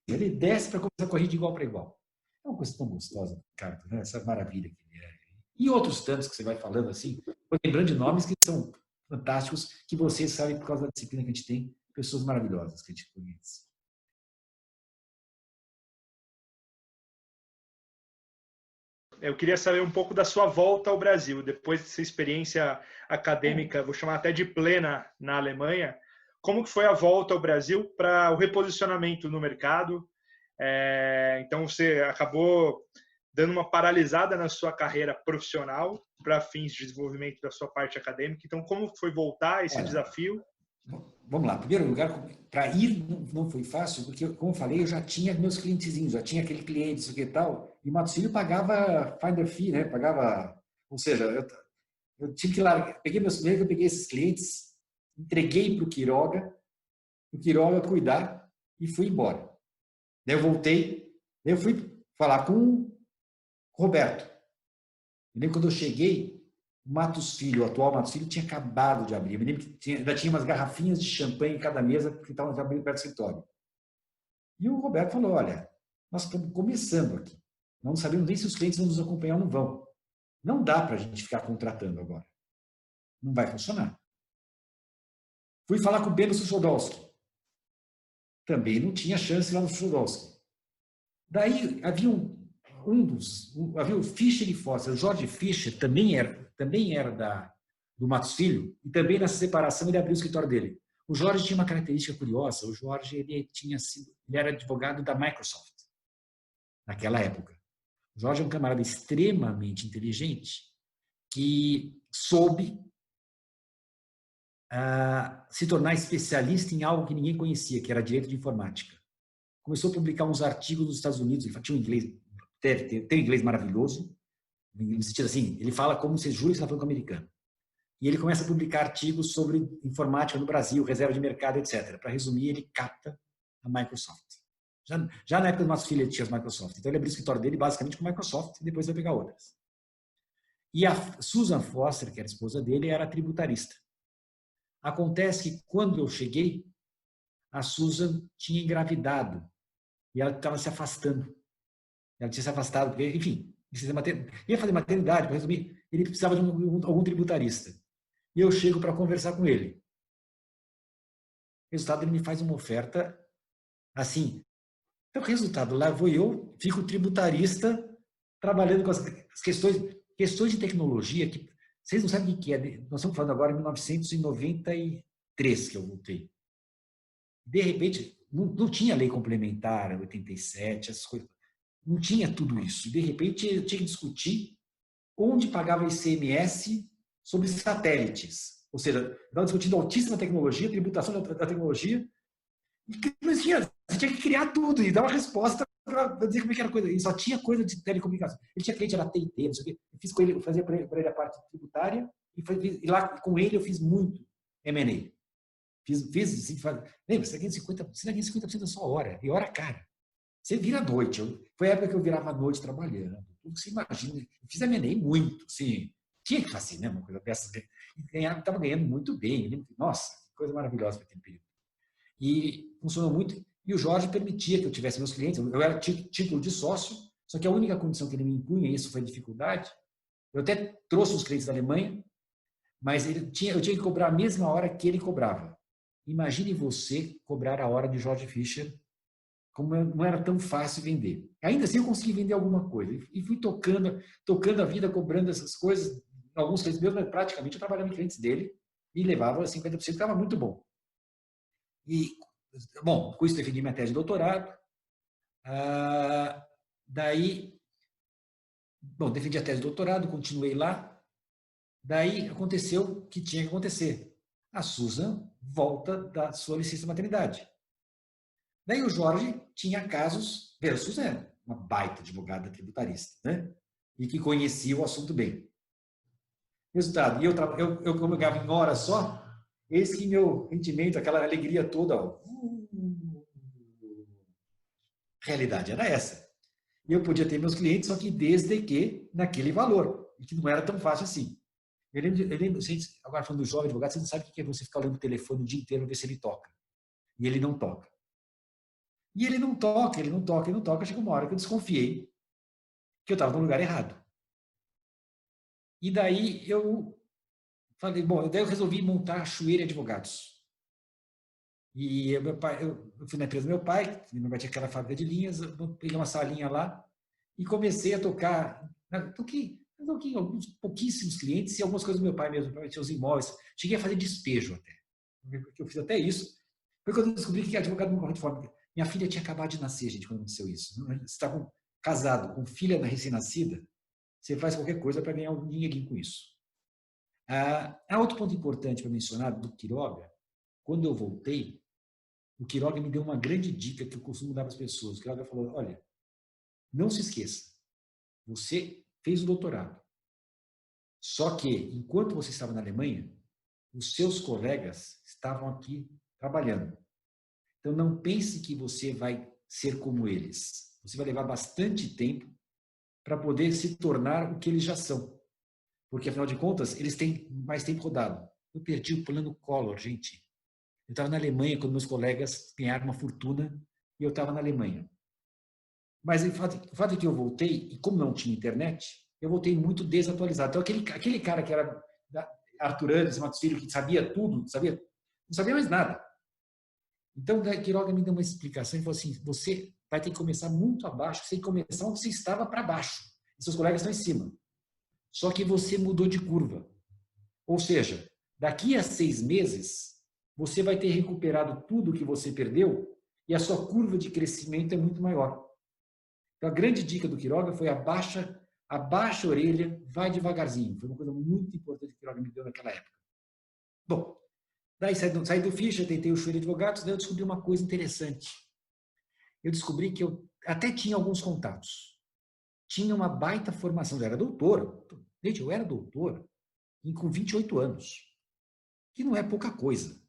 Speaker 3: ele desce para começar a correr de igual para igual. É uma coisa tão gostosa, Ricardo, né? Essa maravilha que ele é. E outros tantos que você vai falando assim, lembrando de nomes que são fantásticos, que vocês sabem por causa da disciplina que a gente tem, pessoas maravilhosas que a gente conhece.
Speaker 1: Eu queria saber um pouco da sua volta ao Brasil, depois dessa experiência acadêmica, vou chamar até de plena, na Alemanha. Como que foi a volta ao Brasil para o reposicionamento no mercado? Então, você acabou dando uma paralisada na sua carreira profissional para fins de desenvolvimento da sua parte acadêmica. Então, como foi voltar a esse desafio?
Speaker 3: Vamos lá. Em primeiro lugar, para ir não foi fácil, porque, como eu falei, eu já tinha meus clientezinhos, já tinha aquele cliente, isso aqui e tal, e o Matos Filho pagava finder fee, né? Pagava, ou seja, eu tive que largar, peguei esses clientes, entreguei para o Quiroga cuidar e fui embora. Daí eu voltei, daí eu fui falar com o Roberto. Eu lembro quando eu cheguei, o Matos Filho, o atual Matos Filho, tinha acabado de abrir. Eu me lembro que ainda tinha umas garrafinhas de champanhe em cada mesa, porque estavam abrindo perto do escritório. E o Roberto falou, olha, nós estamos começando aqui. Não sabemos nem se os clientes vão nos acompanhar ou não vão. Não dá para a gente ficar contratando agora. Não vai funcionar. Fui falar com o Beno Suchodolski. Também não tinha chance lá no Suchodolski. Daí havia havia o Fischer e Foster. O Jorge Fischer também era do Matos Filho, e também nessa separação ele abriu o escritório dele. O Jorge tinha uma característica curiosa. O Jorge ele era advogado da Microsoft naquela época. O Jorge é um camarada extremamente inteligente que soube se tornar especialista em algo que ninguém conhecia, que era direito de informática. Começou a publicar uns artigos nos Estados Unidos. Ele tinha um inglês, tem um inglês maravilhoso, no sentido assim, ele fala como você jura que está falando com o americano. E ele começa a publicar artigos sobre informática no Brasil, reserva de mercado, etc. Para resumir, ele capta a Microsoft. Já na época do nosso filho, ele tinha as Microsoft. Então, ele abriu o escritório dele basicamente com Microsoft e depois vai pegar outras. E a Susan Foster, que era a esposa dele, era tributarista. Acontece que, quando eu cheguei, a Susan tinha engravidado e ela estava se afastando. Ela tinha se afastado, porque, enfim, ia fazer maternidade, para resumir, ele precisava de algum tributarista. E eu chego para conversar com ele. Resultado, ele me faz uma oferta assim. Então, resultado, lá vou eu, fico tributarista, trabalhando com as questões de tecnologia, que vocês não sabem o que é. Nós estamos falando agora em 1993 que eu voltei. De repente, não tinha lei complementar, 87, essas coisas. Não tinha tudo isso. De repente, eu tinha que discutir onde pagava ICMS sobre satélites. Ou seja, estava discutindo altíssima tecnologia, tributação da tecnologia, e você tinha que criar tudo e dar uma resposta para dizer como é que era a coisa. E só tinha coisa de telecomunicação. Ele tinha cliente, era TIT, não sei o quê. Eu fiz com ele, eu fazia para ele a parte tributária, e lá com ele eu fiz muito M&A. Lembra, você ganha 50% da sua hora, e hora cara. Você vira à noite. Foi a época que eu virava à noite trabalhando. Tudo que você imagina. Eu fiz M&A muito, assim. Tinha que fazer, né? Uma coisa dessas. Estava ganhando muito bem. Nossa, que coisa maravilhosa para aquele período. E funcionou muito. E o Jorge permitia que eu tivesse meus clientes. Eu era título de sócio, só que a única condição que ele me impunha, e isso foi dificuldade, eu até trouxe os clientes da Alemanha, mas eu tinha que cobrar a mesma hora que ele cobrava. Imagine você cobrar a hora de Jorge Fischer, como não era tão fácil vender. Ainda assim eu consegui vender alguma coisa. E fui tocando a vida, cobrando essas coisas. Alguns clientes meus, mas praticamente eu trabalhava em clientes dele e levava 50%, que estava muito bom. E, bom, com isso defendi minha tese de doutorado. Daí, bom, defendi a tese de doutorado, continuei lá. Daí aconteceu o que tinha que acontecer. A Susan volta da sua licença maternidade. Daí o Jorge tinha casos, a Susan era uma baita advogada tributarista, né? E que conhecia o assunto bem. Resultado, eu como eu ganhava em hora só, eis que meu rendimento, aquela alegria toda, realidade era essa. E eu podia ter meus clientes, só que desde que naquele valor, e que não era tão fácil assim. Eu lembro, agora falando do jovem advogado, você não sabe o que é você ficar olhando o telefone o dia inteiro para ver se ele toca. E ele não toca. E ele não toca. Chegou uma hora que eu desconfiei que eu estava no lugar errado. E daí eu falei, bom, daí eu resolvi montar a Chueira Advogados. E eu fui na empresa do meu pai tinha aquela fábrica de linhas, eu peguei uma salinha lá e comecei a tocar. Toquei em alguns pouquíssimos clientes e algumas coisas do meu pai mesmo, para os imóveis. Cheguei a fazer despejo até. Eu fiz até isso. Foi quando eu descobri que advogado não corre de forma. Minha filha tinha acabado de nascer, gente, quando aconteceu isso. Você está casado com filha recém-nascida, você faz qualquer coisa para ganhar um dinheirinho com isso. Há outro ponto importante para mencionar do Quiroga. Quando eu voltei, o Quiroga me deu uma grande dica que eu costumo dar para as pessoas. O Quiroga falou, olha, não se esqueça, você fez o doutorado. Só que, enquanto você estava na Alemanha, os seus colegas estavam aqui trabalhando. Então, não pense que você vai ser como eles. Você vai levar bastante tempo para poder se tornar o que eles já são. Porque, afinal de contas, eles têm mais tempo rodado. Eu perdi o plano Collor, gente. Eu estava na Alemanha quando meus colegas ganharam uma fortuna e eu estava na Alemanha. Mas o fato é que eu voltei, e como não tinha internet, eu voltei muito desatualizado. Então, aquele cara que era Arthur Anderson, Matos Filho, que sabia tudo, não sabia mais nada. Então, Quiroga me deu uma explicação e falou assim, você vai ter que começar muito abaixo, você tem que começar onde você estava para baixo. E seus colegas estão em cima. Só que você mudou de curva. Ou seja, daqui a 6 meses, você vai ter recuperado tudo que você perdeu e a sua curva de crescimento é muito maior. Então, a grande dica do Quiroga foi abaixa a orelha, vai devagarzinho. Foi uma coisa muito importante que o Quiroga me deu naquela época. Bom, daí saí do Fischer, tentei o Chueiro Advogados, daí eu descobri uma coisa interessante. Eu descobri que eu até tinha alguns contatos. Tinha uma baita formação, eu era doutor. Gente, eu era doutor com 28 anos, que não é pouca coisa.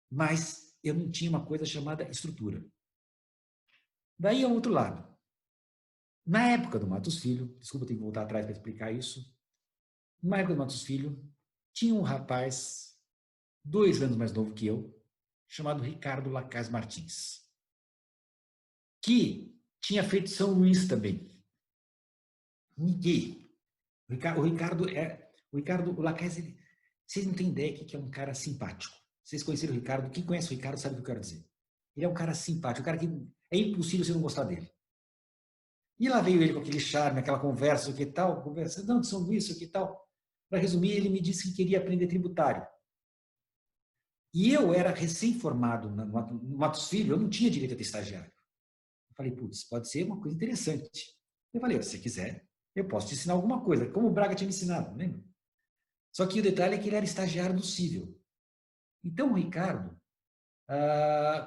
Speaker 3: Mas eu não tinha uma coisa chamada estrutura. Daí, ao outro lado, na época do Matos Filho, desculpa, eu tenho que voltar atrás para explicar isso, na época do Matos Filho, tinha um rapaz, 2 anos mais novo que eu, chamado Ricardo Lacaz Martins, que tinha feito São Luís também. Ninguém. O Lacaz, vocês não têm ideia que é um cara simpático. Vocês conheceram o Ricardo? Quem conhece o Ricardo sabe o que eu quero dizer. Ele é um cara simpático, um cara que é impossível você não gostar dele. E lá veio ele com aquele charme, aquela conversa, o que tal, conversa, não, de São Luís, o que tal. Para resumir, ele me disse que queria aprender tributário. E eu era recém-formado no Matos Filho, eu não tinha direito a ter estagiário. Eu falei, putz, pode ser uma coisa interessante. Eu falei, se você quiser, eu posso te ensinar alguma coisa, como o Braga tinha me ensinado, lembra? Só que o detalhe é que ele era estagiário do Cível. Então, o Ricardo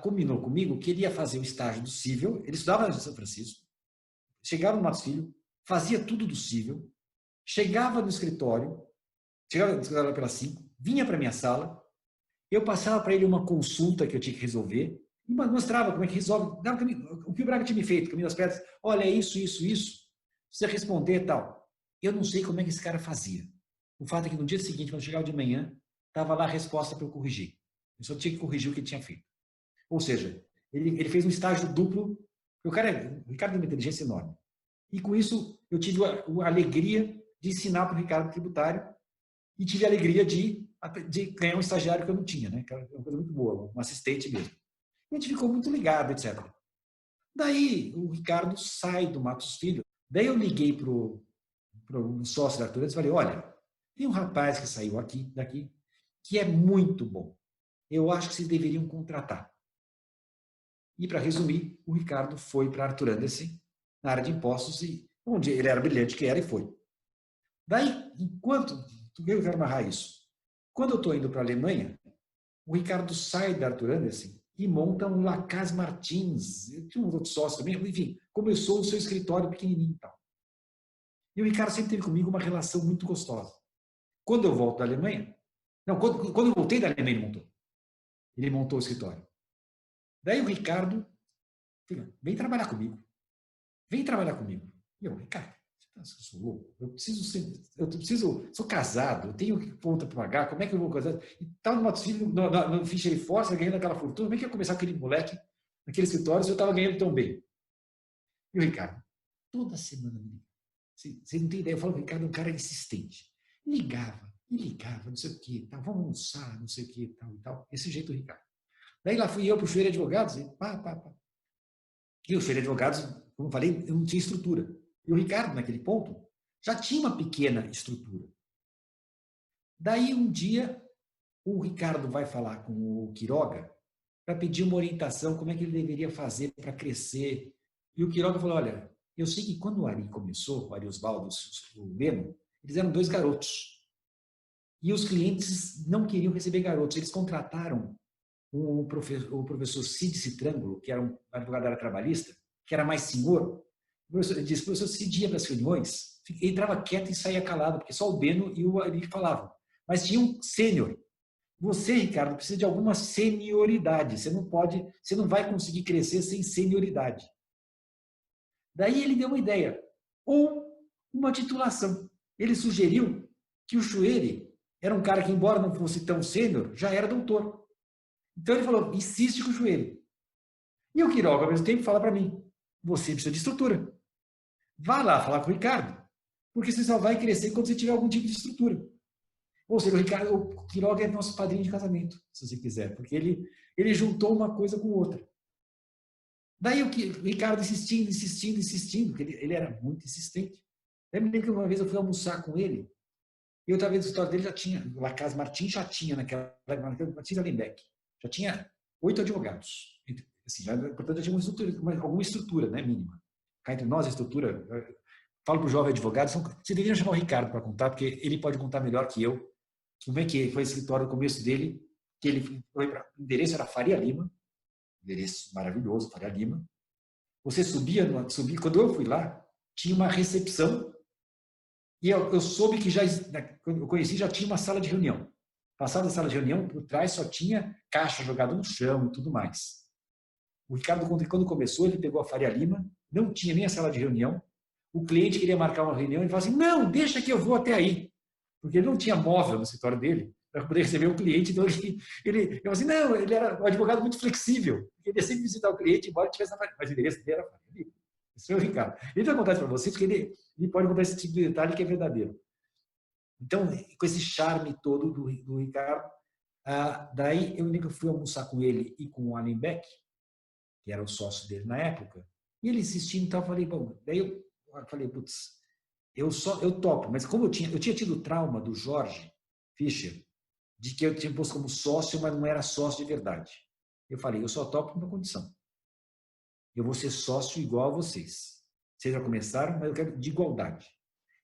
Speaker 3: combinou comigo que ele ia fazer o estágio do Cível, ele estudava em São Francisco, chegava no Matos Filho, fazia tudo do Cível, chegava no escritório pelas 5, vinha para minha sala, eu passava para ele uma consulta que eu tinha que resolver, e mostrava como é que resolve, o que o Braga tinha me feito, caminho das pedras, olha, isso, precisa responder e tal. Eu não sei como é que esse cara fazia. O fato é que no dia seguinte, quando eu chegava de manhã, estava lá a resposta para eu corrigir. Eu só tinha que corrigir o que ele tinha feito. Ou seja, ele fez um estágio duplo, o Ricardo tem uma inteligência enorme. E com isso, eu tive a alegria de ensinar para o Ricardo tributário e tive a alegria de ganhar um estagiário que eu não tinha, né? Que era uma coisa muito boa, um assistente mesmo. E a gente ficou muito ligado, etc. Daí, o Ricardo sai do Matos Filho. Daí eu liguei para o sócio da Arthur e falei, olha, tem um rapaz que saiu daqui, que é muito bom. Eu acho que vocês deveriam contratar. E, para resumir, o Ricardo foi para Arthur Anderson, na área de impostos, onde ele era brilhante que era e foi. Daí, eu quero amarrar isso. Quando eu estou indo para a Alemanha, o Ricardo sai da Arthur Anderson e monta um Lacaz Martins. Eu tinha um outro sócio também, enfim, começou o seu escritório pequenininho e tal. E o Ricardo sempre teve comigo uma relação muito gostosa. Quando eu volto da Alemanha, quando eu voltei da Alemanha, ele montou o escritório. Daí o Ricardo, vem trabalhar comigo. Vem trabalhar comigo. E eu, Ricardo, eu sou louco, sou casado, eu tenho conta para pagar, como é que eu vou casar? E tal, no Matos Filho, no Fischer e Força, ganhando aquela fortuna, como é que eu ia começar aquele moleque, naquele escritório, se eu estava ganhando tão bem? E o Ricardo, toda semana me ligava. Você não tem ideia, eu falo que o Ricardo é um cara insistente. Ligava, não sei o que, tal, vamos almoçar, não sei o que, tal e tal. Esse jeito o Ricardo. Daí lá fui eu para o Chueiro Advogados, e pá. E o Chueiro Advogados, como eu falei, eu não tinha estrutura. E o Ricardo, naquele ponto, já tinha uma pequena estrutura. Daí, um dia, o Ricardo vai falar com o Quiroga para pedir uma orientação, como é que ele deveria fazer para crescer. E o Quiroga falou, olha, eu sei que quando o Ari começou, o Ari Osvaldo, o Lemo, eles eram 2 garotos. E os clientes não queriam receber garotos. Eles contrataram o professor Cid Citrângulo, que era um advogado da área trabalhista, que era mais senhor. O professor Cid ia para as reuniões, ele entrava quieto e saía calado, porque só o Beno e o Ari falavam. Mas tinha um sênior. Você, Ricardo, precisa de alguma senioridade. Você não vai conseguir crescer sem senioridade. Daí ele deu uma ideia, ou uma titulação. Ele sugeriu que o Chueire era um cara que, embora não fosse tão sênior, já era doutor. Então ele falou, insiste com o Chueire. E o Quiroga, ao mesmo tempo, fala para mim, você precisa de estrutura. Vá lá falar com o Ricardo, porque você só vai crescer quando você tiver algum tipo de estrutura. Ou seja, o Quiroga é nosso padrinho de casamento, se você quiser, porque ele juntou uma coisa com outra. Daí o Ricardo insistindo, porque ele era muito insistente. Eu me lembro que uma vez eu fui almoçar com ele, e eu estava vendo a história dele, já tinha, o Lacaz Martins já tinha naquela Martins Allenbeck, já tinha 8 advogados. Assim, portanto, já tinha alguma estrutura, né, mínima. Cá entre nós, a estrutura, falo para o jovem advogado, você deveria chamar o Ricardo para contar, porque ele pode contar melhor que eu como é que foi o escritório no começo dele, que ele foi para o endereço era Faria Lima, endereço maravilhoso, Faria Lima. Você subia, quando eu fui lá, tinha uma recepção, e eu soube que quando eu conheci, já tinha uma sala de reunião. Passava da sala de reunião, por trás só tinha caixa jogada no chão e tudo mais. O Ricardo, quando começou, ele pegou a Faria Lima, não tinha nem a sala de reunião. O cliente queria marcar uma reunião e falou assim, não, deixa que eu vou até aí. Porque ele não tinha móvel no escritório dele para poder receber o cliente. Então, ele falou assim, não, ele era um advogado muito flexível. Ele ia sempre visitar o cliente, embora tivesse na Faria. Mas o endereço dele era Faria Lima. Isso é o Ricardo. Ele vai contar isso para vocês, porque ele pode contar esse tipo de detalhe que é verdadeiro. Então, com esse charme todo do Ricardo, daí eu lembro que eu fui almoçar com ele e com o Allenbeck, que era o sócio dele na época, e ele insistindo, então eu falei, bom, daí eu falei, putz, eu topo, mas como eu tinha tido trauma do Jorge Fischer, de que eu tinha posto como sócio, mas não era sócio de verdade. Eu falei, eu só topo uma condição. Eu vou ser sócio igual a vocês. Vocês já começaram, mas eu quero de igualdade.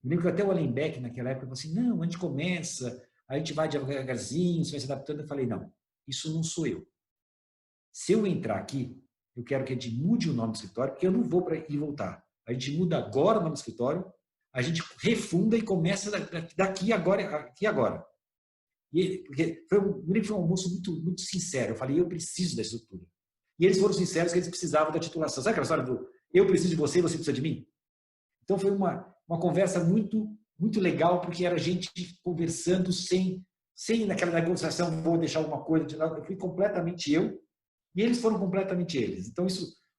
Speaker 3: Eu lembro que até o Allenbeck, naquela época, falou assim, não, a gente começa, a gente vai devagarzinho, você vai se adaptando. Eu falei, não, isso não sou eu. Se eu entrar aqui, eu quero que a gente mude o nome do escritório, porque eu não vou para ir e voltar. A gente muda agora o nome do escritório, a gente refunda e começa daqui agora, aqui agora. Porque foi um almoço muito, muito sincero. Eu falei, eu preciso da estrutura. E eles foram sinceros que eles precisavam da titulação. Sabe aquela história do eu preciso de você e você precisa de mim? Então foi uma conversa muito, muito legal, porque era gente conversando sem naquela negociação, vou deixar alguma coisa de lado. Eu fui completamente eu e eles foram completamente eles. Então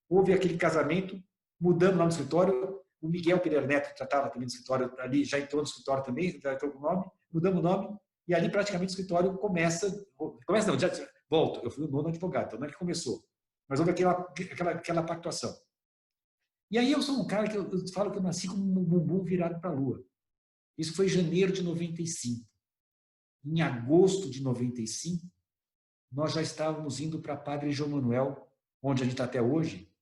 Speaker 3: houve aquele casamento, mudando lá no escritório. O Miguel Pereira Neto, que tratava também do escritório, ali já entrou no escritório também, já entrou com o nome, mudamos o nome, e ali praticamente o escritório começa não, já volto, eu fui o nono advogado, então não é que começou, mas houve aquela pactuação. E aí eu sou um cara que eu falo que eu nasci como um bumbum virado para a lua. Isso foi em janeiro de 95. Em agosto de 95, nós já estávamos indo para Padre João Manuel, onde a gente está até hoje.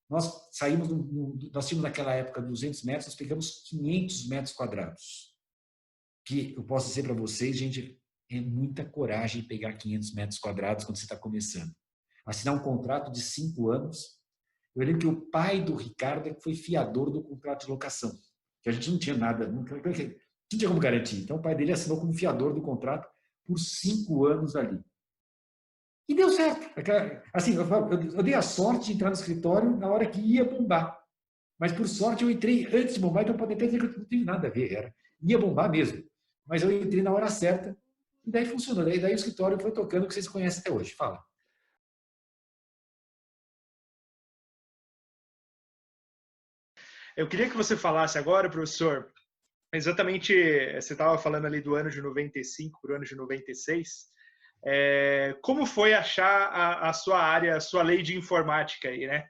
Speaker 3: Nós tínhamos naquela época 200 metros, nós pegamos 500 metros quadrados. Que eu posso dizer para vocês, gente, é muita coragem pegar 500 metros quadrados quando você está começando. Assinar um contrato de 5 anos. Eu lembro que o pai do Ricardo foi fiador do contrato de locação, que a gente não tinha nada, não tinha como garantir. Então o pai dele assinou como fiador do contrato por 5 anos ali. E deu certo. Assim, eu dei a sorte de entrar no escritório na hora que ia bombar. Mas, por sorte, eu entrei antes de bombar, então pode até dizer que eu não tive nada a ver. Ia bombar mesmo. Mas eu entrei na hora certa e daí funcionou. Daí o escritório foi tocando, que vocês conhecem até hoje. Fala.
Speaker 1: Eu queria que você falasse agora, professor, exatamente, você estava falando ali do ano de 95 para o ano de 96, como foi achar a sua área, a sua lei de informática aí, né?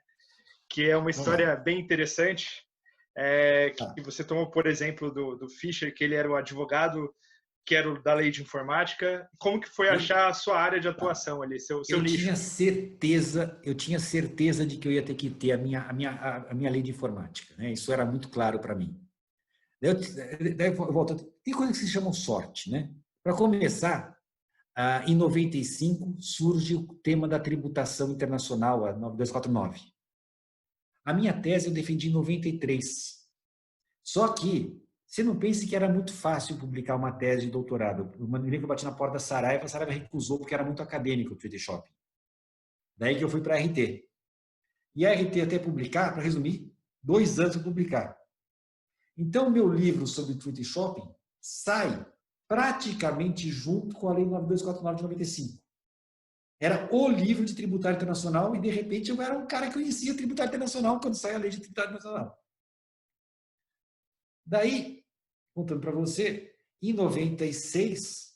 Speaker 1: Que é uma história bem interessante, que você tomou, por exemplo, do Fischer, que ele era o advogado que era da lei de informática. Como que foi achar a sua área de atuação ali, seu nicho?
Speaker 3: Eu tinha certeza de que eu ia ter que ter a minha lei de informática, né? Isso era muito claro para mim. Daí eu volto. Tem coisas que se chamam sorte, né? Para começar, em 95 surge o tema da tributação internacional, a 9249. A minha tese eu defendi em 93. Só que você não pense que era muito fácil publicar uma tese de doutorado. Eu bati na porta da Saraiva, a Saraiva recusou porque era muito acadêmico o Treaty Shopping. Daí que eu fui para a RT. E a RT até publicar, para resumir, 2 anos para publicar. Então, o meu livro sobre Treaty Shopping sai praticamente junto com a Lei 9249 de 95. Era o livro de tributário internacional e, de repente, eu era um cara que conhecia tributário internacional quando sai a lei de tributário internacional. Daí, contando para você, em 97,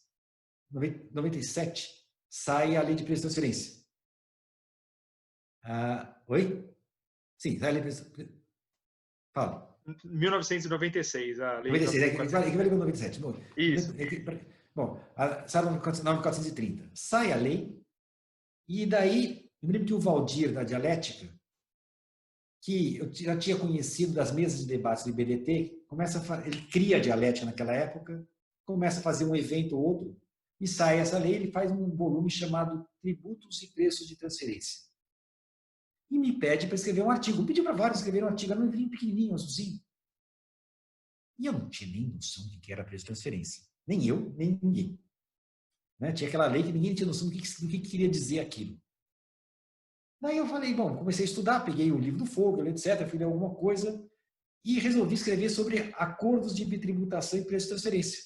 Speaker 3: sai a lei de preço de transferência. Oi? Sim, sai a lei de preço de transferência. Fala.
Speaker 1: 1996, a lei
Speaker 3: 96, equivale com 97. Bom,
Speaker 1: isso.
Speaker 3: Bom, sai em 9430. Sai a lei, e daí, eu me lembro que o Valdir, da Dialética, que eu já tinha conhecido das mesas de debates do IBDT, ele cria a Dialética naquela época, começa a fazer um evento ou outro, e sai essa lei, ele faz um volume chamado Tributos e Preços de Transferência. E me pede para escrever um artigo. Pediu para vários escreverem um artigo, era um livrinho pequenininho, azulzinho. E eu não tinha nem noção do que era preço de transferência. Nem eu, nem ninguém. Né? Tinha aquela lei que ninguém tinha noção do que queria dizer aquilo. Daí eu falei, bom, comecei a estudar, peguei o livro do Fogel, etc., fui ler alguma coisa e resolvi escrever sobre acordos de bitributação e preço de transferência.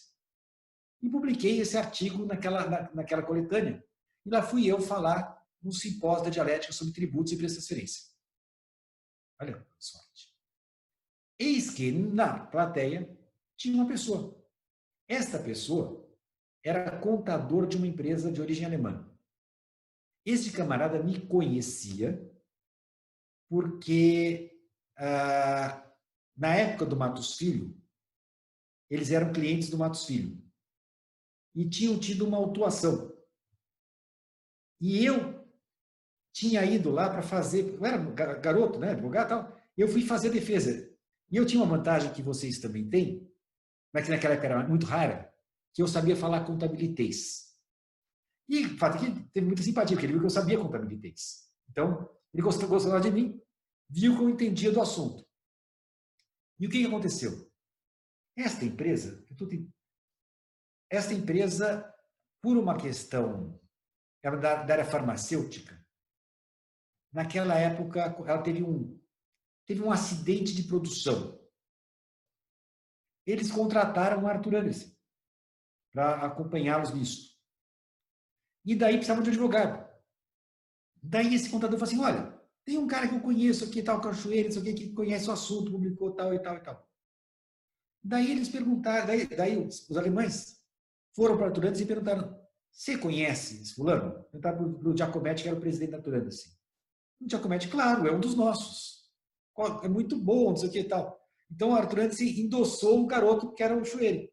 Speaker 3: E publiquei esse artigo naquela coletânea. E lá fui eu falar no simpósio da Dialética sobre tributos e preço de transferência. Olha que sorte. Eis que na plateia tinha uma pessoa. Esta pessoa era contador de uma empresa de origem alemã. Este camarada me conhecia porque, na época do Matos Filho, eles eram clientes do Matos Filho e tinham tido uma autuação. E eu tinha ido lá para fazer, eu era garoto, né, advogado e tal, eu fui fazer a defesa. E eu tinha uma vantagem que vocês também têm, mas que naquela época era muito rara, que eu sabia falar contabilitês. E o fato é que teve muita simpatia, porque ele viu que eu sabia contabilitês. Então, ele gostou de mim, viu que eu entendia do assunto. E o que aconteceu? Esta empresa, por uma questão da área farmacêutica, naquela época, ela teve um acidente de produção. Eles contrataram o Arthur Anderson para acompanhá-los nisso. E daí precisavam de um advogado. Daí esse contador falou assim, olha, tem um cara que eu conheço aqui, tal, Cachoeira, isso aqui, que conhece o assunto, publicou tal e tal e tal. Daí eles perguntaram, daí os alemães foram para o Arthur Anderson e perguntaram, você conhece esse fulano? Perguntaram para o Giacometti, que era o presidente da Arthur Anderson. O Giacometti, claro, é um dos nossos. É muito bom, não sei o que e tal. Então o Arthur Anderson endossou o garoto que era o Chueire.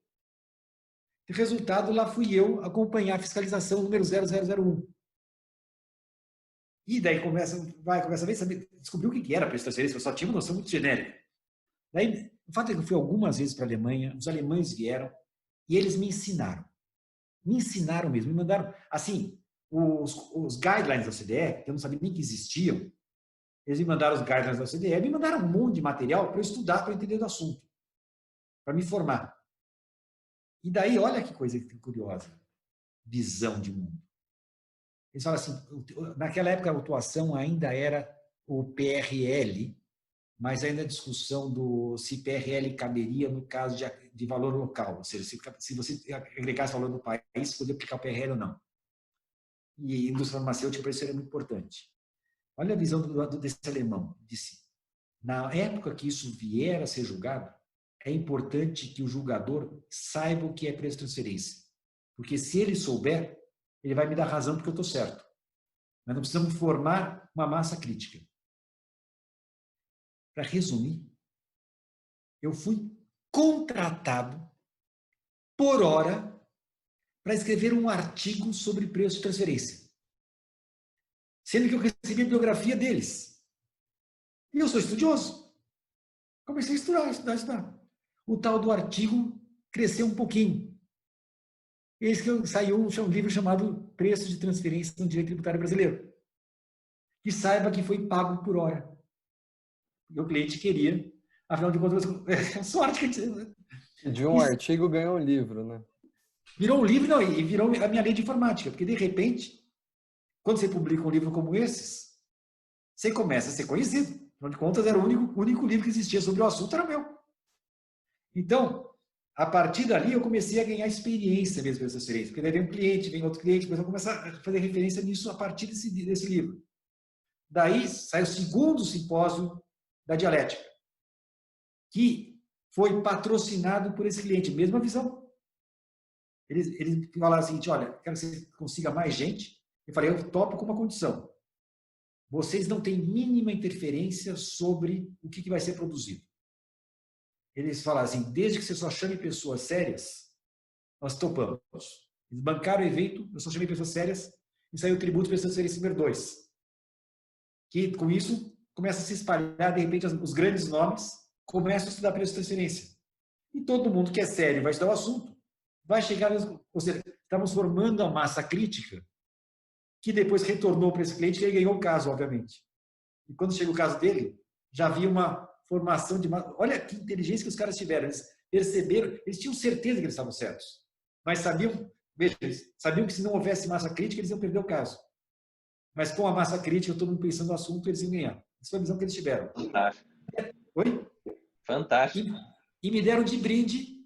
Speaker 3: O resultado, lá fui eu acompanhar a fiscalização número 0001. E daí começa a saber, descobriu o que era preço de transferência, eu só tinha uma noção muito genérica. Daí, o fato é que eu fui algumas vezes para a Alemanha, os alemães vieram e eles me ensinaram. Me ensinaram mesmo, me mandaram, assim, os guidelines da OCDE, que eu não sabia nem que existiam, eles me mandaram os guidelines da OCDE, me mandaram um monte de material para eu estudar, para entender do assunto, para me formar. E daí, olha que coisa curiosa, visão de mundo. Eles falam assim, naquela época a autuação ainda era o PRL, mas ainda a discussão se PRL caberia no caso de valor local, ou seja, se você agregasse valor do país, poderia aplicar o PRL ou não. E a indústria farmacêutica, para isso, era muito importante. Olha a visão desse alemão. Disse, na época que isso vier a ser julgado, é importante que o julgador saiba o que é preço de transferência. Porque se ele souber, ele vai me dar razão porque eu estou certo. Mas não precisamos formar uma massa crítica. Para resumir, eu fui contratado por hora para escrever um artigo sobre preço de transferência. Sendo que eu recebi a biografia deles. E eu sou estudioso. Comecei a estudar. O tal do artigo cresceu um pouquinho. Eis que saiu um livro chamado Preço de Transferência no Direito Tributário Brasileiro. Que saiba que foi pago por hora. E o cliente queria, afinal de contas, sorte que...
Speaker 2: De um artigo ganhou um livro, né?
Speaker 3: Virou um livro, não, e virou a minha lei de informática, porque de repente, quando você publica um livro como esses, você começa a ser conhecido. Afinal de contas, era o único livro que existia sobre o assunto, era meu. Então, a partir dali eu comecei a ganhar experiência mesmo nessa experiência, porque daí vem um cliente, vem outro cliente, mas eu começo a fazer referência nisso a partir desse livro. Daí sai o segundo simpósio da dialética, que foi patrocinado por esse cliente, mesma visão. Eles falaram o seguinte, olha, quero que você consiga mais gente. Eu falei, eu topo com uma condição. Vocês não têm mínima interferência sobre o que vai ser produzido. Eles falaram assim, desde que você só chame pessoas sérias, nós topamos. Eles bancaram o evento, eu só chamei pessoas sérias, e saiu o tributo para a transferência número 2. Que, com isso, começa a se espalhar, de repente, os grandes nomes começam a estudar preço de transferência. E todo mundo que é sério vai estudar o assunto. Vai chegar, ou seja, estamos formando a massa crítica, que depois retornou para esse cliente, e ele ganhou o caso, obviamente. E quando chega o caso dele, já havia uma formação de massa. Olha que inteligência que os caras tiveram. Eles perceberam, eles tinham certeza que eles estavam certos. Mas sabiam, veja, eles sabiam que se não houvesse massa crítica, eles iam perder o caso. Mas com a massa crítica, todo mundo pensando no assunto, eles iam ganhar. Essa foi a visão que eles tiveram.
Speaker 6: Fantástico.
Speaker 3: Oi?
Speaker 6: Fantástico.
Speaker 3: E me deram de brinde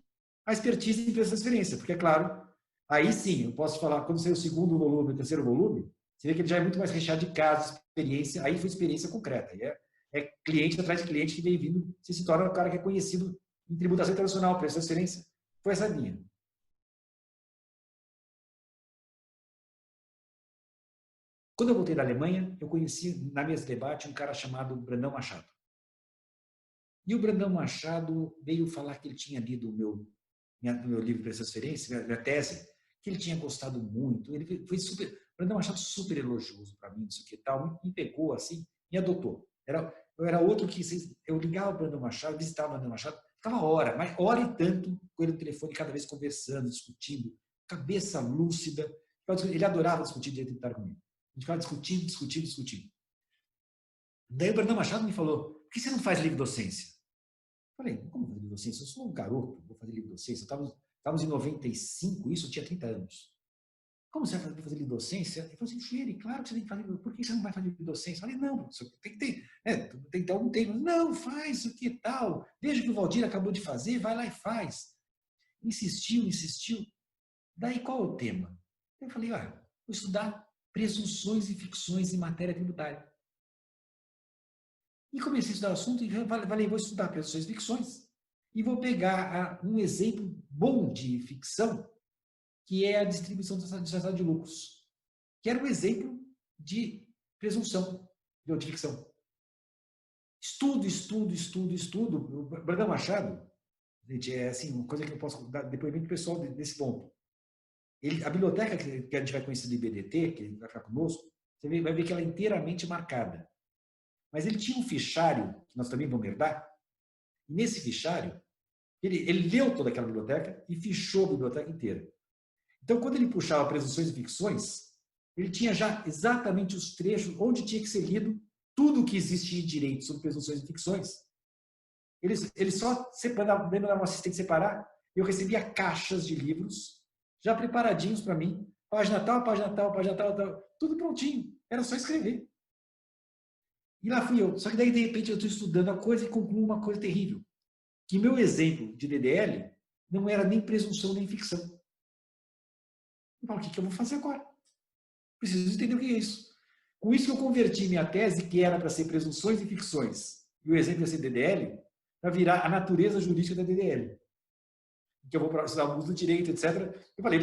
Speaker 3: a expertise em transferência, porque, é claro, aí sim, eu posso falar, quando saiu o segundo volume, o terceiro volume, você vê que ele já é muito mais recheado de casos, experiência, aí foi experiência concreta. É cliente atrás de cliente que vem vindo, você se torna um cara que é conhecido em tributação internacional, preço de transferência. Foi essa linha. Quando eu voltei da Alemanha, eu conheci na mesa de debate um cara chamado Brandão Machado. E o Brandão Machado veio falar que ele tinha lido o meu livro Preço de Transferência, minha tese, que ele tinha gostado muito. Ele foi super, Brandão Machado super elogioso para mim, isso que tal, me pegou assim, me adotou. Eu era outro que eu ligava o Brandão Machado, visitava o Brandão Machado, ficava hora e tanto com ele no telefone, cada vez conversando, discutindo, cabeça lúcida. Ele adorava discutir direito tributário comigo. A gente ficava discutindo. Daí o Brandão Machado me falou, por que você não faz livre docência? Eu falei, como fazer livre docência? Eu sou um garoto, vou fazer livre docência. Estávamos em 95, isso eu tinha 30 anos. Como você vai fazer livre docência? Ele falou assim, Freire, claro que você tem que fazer, por que você não vai fazer livre docência? Eu falei, não, tem que ter, tem que ter algum tempo. Não, faz, o que tal? Veja o que o Valdir acabou de fazer, vai lá e faz. Insistiu. Daí qual é o tema? Eu falei, vou estudar presunções e ficções em matéria tributária. E comecei a estudar o assunto e falei, vou estudar presunções e ficções e vou pegar um exemplo bom de ficção, que é a distribuição disfarçada de lucros, que era um exemplo de presunção, de ficção. Estudo. O Brandão Machado, gente, é assim, uma coisa que eu posso dar depoimento pessoal desse ponto. A biblioteca que a gente vai conhecer do IBDT, que ele vai ficar conosco, você vai ver que ela é inteiramente marcada. Mas ele tinha um fichário, que nós também vamos herdar, e nesse fichário, ele leu toda aquela biblioteca e fichou a biblioteca inteira. Então, quando ele puxava presunções e ficções, ele tinha já exatamente os trechos onde tinha que ser lido tudo o que existia em direito sobre presunções e ficções. Ele só mandava um assistente separar, eu recebia caixas de livros já preparadinhos para mim, página tal, tudo prontinho, era só escrever. E lá fui eu. Só que daí, de repente, eu estou estudando a coisa e concluo uma coisa terrível. Que meu exemplo de DDL não era nem presunção nem ficção. Eu falo, o que eu vou fazer agora? Preciso entender o que é isso. Com isso que eu converti minha tese, que era para ser presunções e ficções, e o exemplo ia ser DDL, para virar a natureza jurídica da DDL. Que eu vou estudar o uso do direito, etc. Eu falei,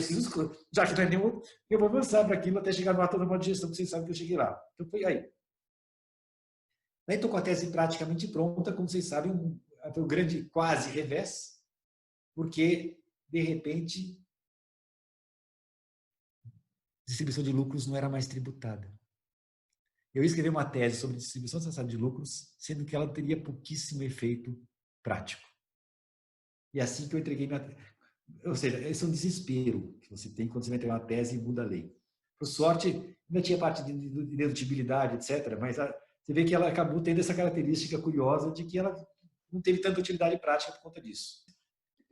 Speaker 3: já que não é nenhum, eu vou avançar para aquilo até chegar no ato normal de gestão, que vocês sabem que eu cheguei lá. Então foi aí. Daí estou com a tese praticamente pronta, como vocês sabem, foi um grande quase revés, porque, de repente, distribuição de lucros não era mais tributada. Eu escrevi uma tese sobre distribuição de lucros, sendo que ela teria pouquíssimo efeito prático. E assim que eu entreguei minha tese. Ou seja, esse é um desespero que você tem quando você vai entregar uma tese e muda a lei. Por sorte, ainda tinha parte de dedutibilidade, etc., mas você vê que ela acabou tendo essa característica curiosa de que ela não teve tanta utilidade prática por conta disso.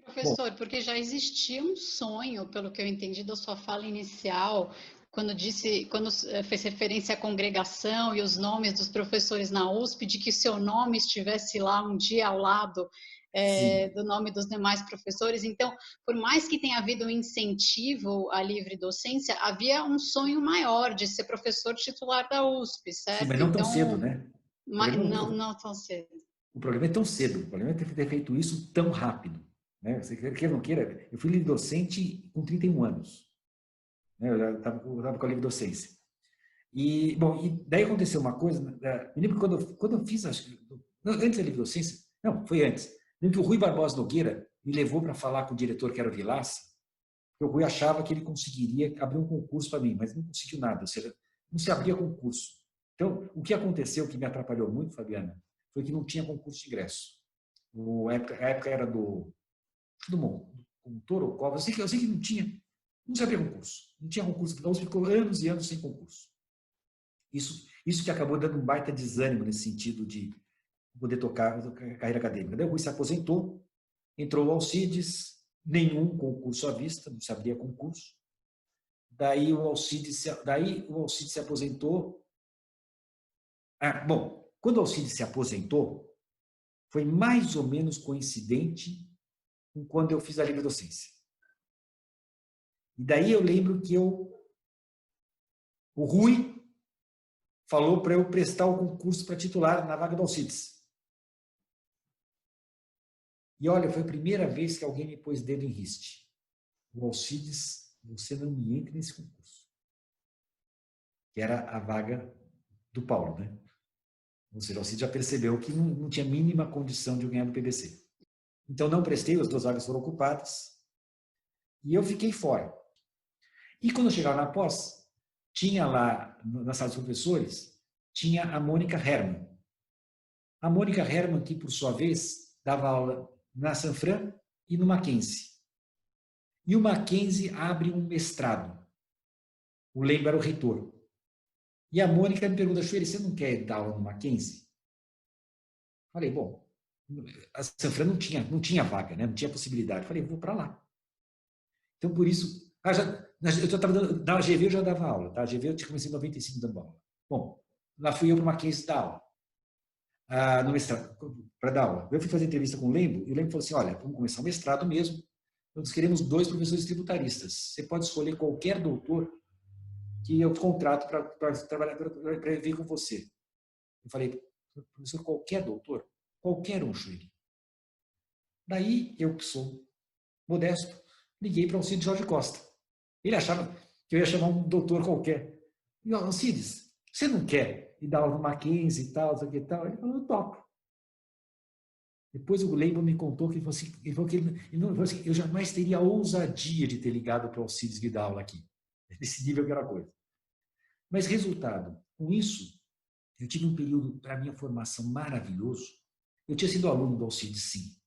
Speaker 5: Professor, porque já existia um sonho, pelo que eu entendi da sua fala inicial, quando fez referência à congregação e os nomes dos professores na USP, de que seu nome estivesse lá um dia ao lado do nome dos demais professores. Então, por mais que tenha havido um incentivo à livre docência, havia um sonho maior de ser professor titular da USP, certo?
Speaker 3: Sim, mas não tão cedo, né?
Speaker 5: Não tão cedo.
Speaker 3: O problema é tão cedo, o problema é ter feito isso tão rápido. Né? Você queira ou não queira, eu fui livre docente com 31 anos. Né? Eu já estava com a livre docência. E, bom, e daí aconteceu uma coisa, me lembro quando eu fiz, antes da livre docência, não, foi antes, lembro que o Rui Barbosa Nogueira me levou para falar com o diretor, que era o Vilaça, porque o Rui achava que ele conseguiria abrir um concurso para mim, mas não conseguiu nada, ou seja, não se abria concurso. Então, o que aconteceu, que me atrapalhou muito, Fabiana, foi que não tinha concurso de ingresso. A época era do Toro, eu sei que não se abria concurso, não tinha concurso, então ficou anos e anos sem concurso. Isso que acabou dando um baita desânimo nesse sentido de poder tocar a carreira acadêmica. Daí o Rui se aposentou, entrou o Alcides, nenhum concurso à vista, não se abria concurso. Daí o Alcides se aposentou. Bom, quando o Alcides se aposentou, foi mais ou menos coincidente com quando eu fiz a livre docência. E daí eu lembro que o Rui falou para eu prestar o concurso para titular na vaga do Alcides. E olha, foi a primeira vez que alguém me pôs dedo em riste. O Alcides, você não me entra nesse concurso. Que era a vaga do Paulo, né? Ou seja, o Alcides já percebeu que não tinha mínima condição de eu ganhar do PBC. Então não prestei, as 2 vagas foram ocupadas e eu fiquei fora. E quando eu chegava na pós, tinha lá, na sala dos professores, tinha a Mônica Herman. A Mônica Herman, que por sua vez, dava aula na Sanfran e no Mackenzie. E o Mackenzie abre um mestrado. O Lembo era o reitor. E a Mônica me pergunta, Chueri, você não quer dar aula no Mackenzie? Falei, bom, a Sanfran não tinha vaga, né? Não tinha possibilidade. Falei, vou para lá. Então, por isso, eu já estava dando, na AGV eu já dava aula, tá? A AGV eu comecei em 95 dando aula. Bom, lá fui eu para o Mackenzie dar aula, no mestrado, para dar aula. Eu fui fazer entrevista com o Lembo, e o Lembo falou assim, olha, vamos começar o mestrado mesmo, nós queremos 2 professores tributaristas. Você pode escolher qualquer doutor que eu contrato para trabalhar, para vir com você. Eu falei, professor, qualquer doutor? Qualquer um, Chueri. Daí, eu que sou modesto, liguei para o Alcides Jorge Costa. Ele achava que eu ia chamar um doutor qualquer. E eu, Alcides, você não quer ir dar aula no Mackenzie e tal, e tal? Ele falou, eu topo. Depois o Lembo me contou que ele falou que eu jamais teria a ousadia de ter ligado para o Alcides vir dar aula aqui. Nesse nível que era a coisa. Mas resultado, com isso, eu tive um período para minha formação maravilhoso. Eu tinha sido aluno do Alcides, sim.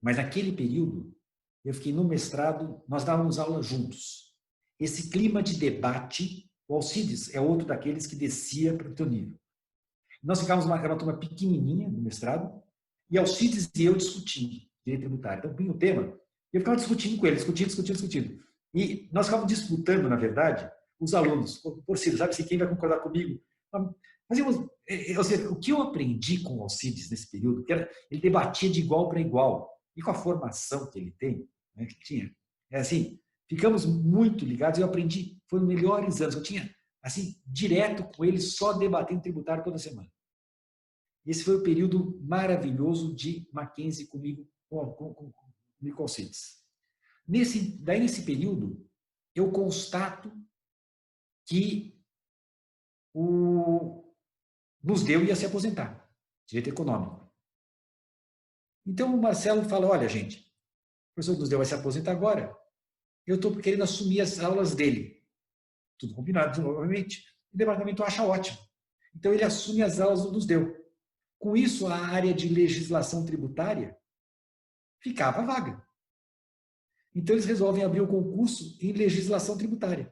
Speaker 3: Mas naquele período, eu fiquei no mestrado, nós dávamos aula juntos. Esse clima de debate, o Alcides é outro daqueles que descia para o teu nível. Nós ficávamos uma turma pequenininha no mestrado, e Alcides e eu discutindo direito tributário. Então, vinha o tema, eu ficava discutindo com ele, discutindo. E nós ficávamos disputando, na verdade, os alunos, por si, sabe, quem vai concordar comigo. Ou seja, o que eu aprendi com o Alcides nesse período, que era, ele debatia de igual para igual, e com a formação que ele tem, né, que tinha, assim, ficamos muito ligados, eu aprendi, foram os melhores anos, eu tinha, assim, direto com ele, só debatendo tributário toda semana. Esse foi o período maravilhoso de Mackenzie comigo, com Alcides. Daí, nesse período, eu constato que o Nusdeu ia se aposentar, direito econômico. Então, o Marcelo fala, olha, gente, o professor Nusdeu vai se aposentar agora, eu estou querendo assumir as aulas dele. Tudo combinado, obviamente. O departamento acha ótimo. Então, ele assume as aulas do Nusdeu. Com isso, a área de legislação tributária ficava vaga. Então, eles resolvem abrir o concurso em legislação tributária.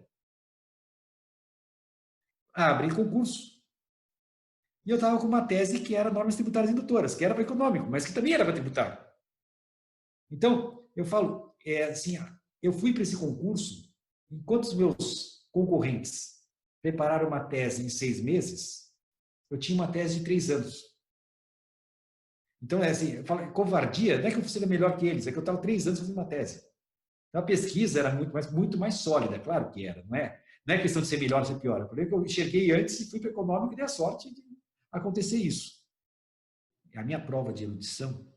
Speaker 3: Abrem concurso. E eu estava com uma tese que era normas tributárias indutoras, que era para econômico, mas que também era para tributário. Então, eu falo, assim, eu fui para esse concurso, enquanto os meus concorrentes prepararam uma tese em 6 meses, eu tinha uma tese de 3 anos. Então, é assim, eu falo, covardia, não é que eu seja melhor que eles, é que eu estava 3 anos fazendo uma tese. Então, a pesquisa era muito mais sólida, claro que era, não é questão de ser melhor ou ser pior. Eu falei que eu enxerguei antes e fui para o econômico e dei a sorte de acontecer isso. A minha prova de erudição,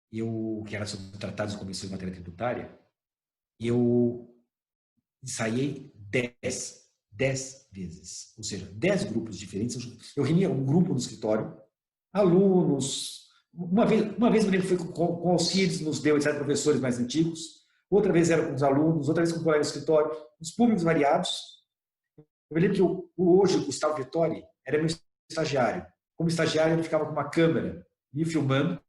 Speaker 3: que era sobre tratados de convenções em matéria tributária, eu ensaiei 10 vezes, ou seja, 10 grupos diferentes. Eu reunia um grupo no escritório, alunos, uma vez eu lembro que foi com Alcides, nos deu, etc., professores mais antigos, outra vez era com os alunos, outra vez com o colega do escritório, os públicos variados. Eu lembro que hoje o Gustavo Vittori era meu estagiário. Como estagiário, ele ficava com uma câmera me filmando,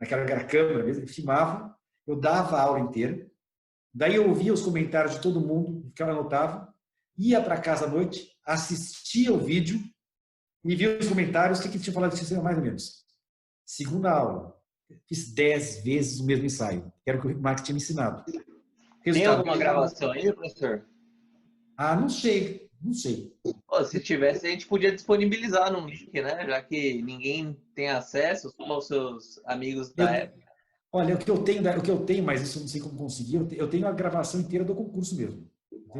Speaker 3: naquela era a câmera mesmo, ele filmava, eu dava a aula inteira, daí eu ouvia os comentários de todo mundo, ficava anotava, ia para casa à noite, assistia o vídeo e via os comentários, o que tinha falado de sistema mais ou menos. Segunda aula, fiz 10 vezes o mesmo ensaio, que era o que o Marx tinha me ensinado.
Speaker 6: Tem alguma gravação aí, professor?
Speaker 3: Ah, não sei.
Speaker 6: Oh, se tivesse, a gente podia disponibilizar num link, né? Já que ninguém tem acesso, só os seus amigos da época.
Speaker 3: Olha, o que eu tenho, mas isso eu não sei como conseguir, eu tenho a gravação inteira do concurso mesmo.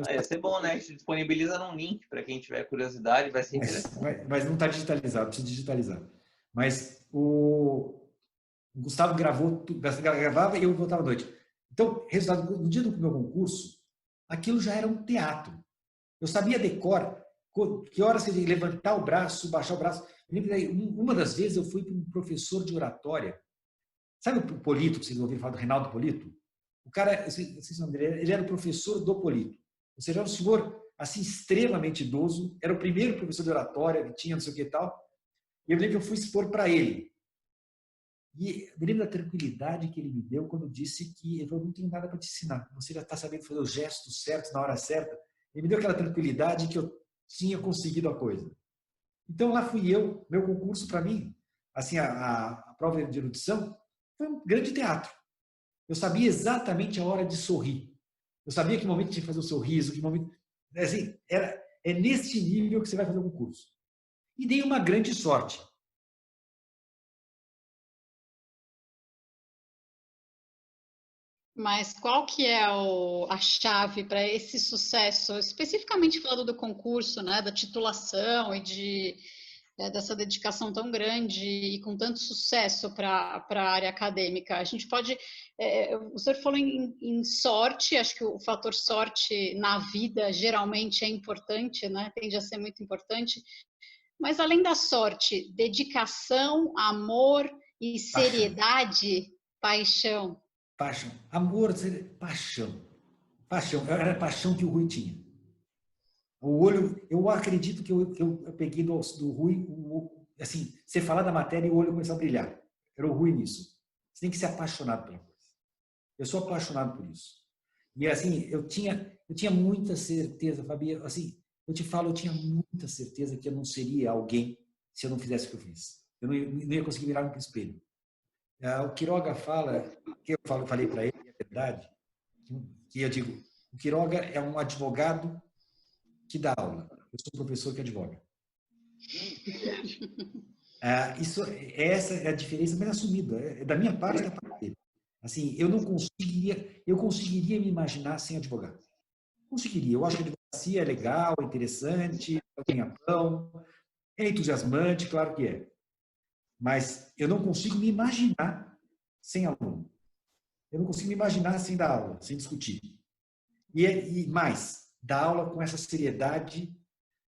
Speaker 6: Ia ser bom, né? A gente disponibiliza num link para quem tiver curiosidade, vai ser interessante.
Speaker 3: Mas não está digitalizado, precisa digitalizar. Mas o Gustavo gravava e eu voltava à noite. Então, resultado, no dia do meu concurso, aquilo já era um teatro. Eu sabia decor, que horas você levantar o braço, baixar o braço. Uma das vezes eu fui para um professor de oratória. Sabe o Polito, que vocês ouviram falar do Reinaldo Polito? O cara, ele era o professor do Polito. Ou seja, era um senhor assim, extremamente idoso, era o primeiro professor de oratória que tinha, não sei o que e tal. E eu lembro que eu fui expor para ele. E eu me lembro da tranquilidade que ele me deu quando disse que ele falou, não tenho nada para te ensinar, você já está sabendo fazer os gestos certos na hora certa. Ele me deu aquela tranquilidade que eu tinha conseguido a coisa. Então lá fui eu, meu concurso para mim, assim, a prova de erudição, foi um grande teatro. Eu sabia exatamente a hora de sorrir. Eu sabia que momento tinha que fazer o sorriso, que momento... Assim, é nesse nível que você vai fazer o concurso. E dei uma grande sorte.
Speaker 5: Mas qual que é a chave para esse sucesso, especificamente falando do concurso, né, da titulação e dessa dedicação tão grande e com tanto sucesso para a área acadêmica? A gente pode... o senhor falou em sorte, acho que o fator sorte na vida geralmente é importante, né, tende a ser muito importante, mas além da sorte, dedicação, amor e seriedade, paixão.
Speaker 3: Paixão. Amor, paixão. Paixão. Era a paixão que o Rui tinha. O olho, eu acredito que eu peguei do Rui, assim, você falar da matéria e o olho começou a brilhar. Era o Rui nisso. Você tem que ser apaixonado pela coisa. Eu sou apaixonado por isso. E assim, eu tinha muita certeza, Fabi, assim, eu te falo, eu tinha muita certeza que eu não seria alguém se eu não fizesse o que eu fiz. Eu não ia conseguir virar no espelho. O Quiroga fala, que eu falei para ele, é verdade, que eu digo, o Quiroga é um advogado que dá aula. Eu sou um professor que advoga. Essa é a diferença bem assumida. É da minha parte, da parte dele. Assim, eu conseguiria me imaginar sem advogar. Conseguiria. Eu acho que a advocacia é legal, é interessante, tem pão, é entusiasmante, claro que é. Mas eu não consigo me imaginar sem aluno. Eu não consigo me imaginar sem dar aula, sem discutir. E mais, dar aula com essa seriedade,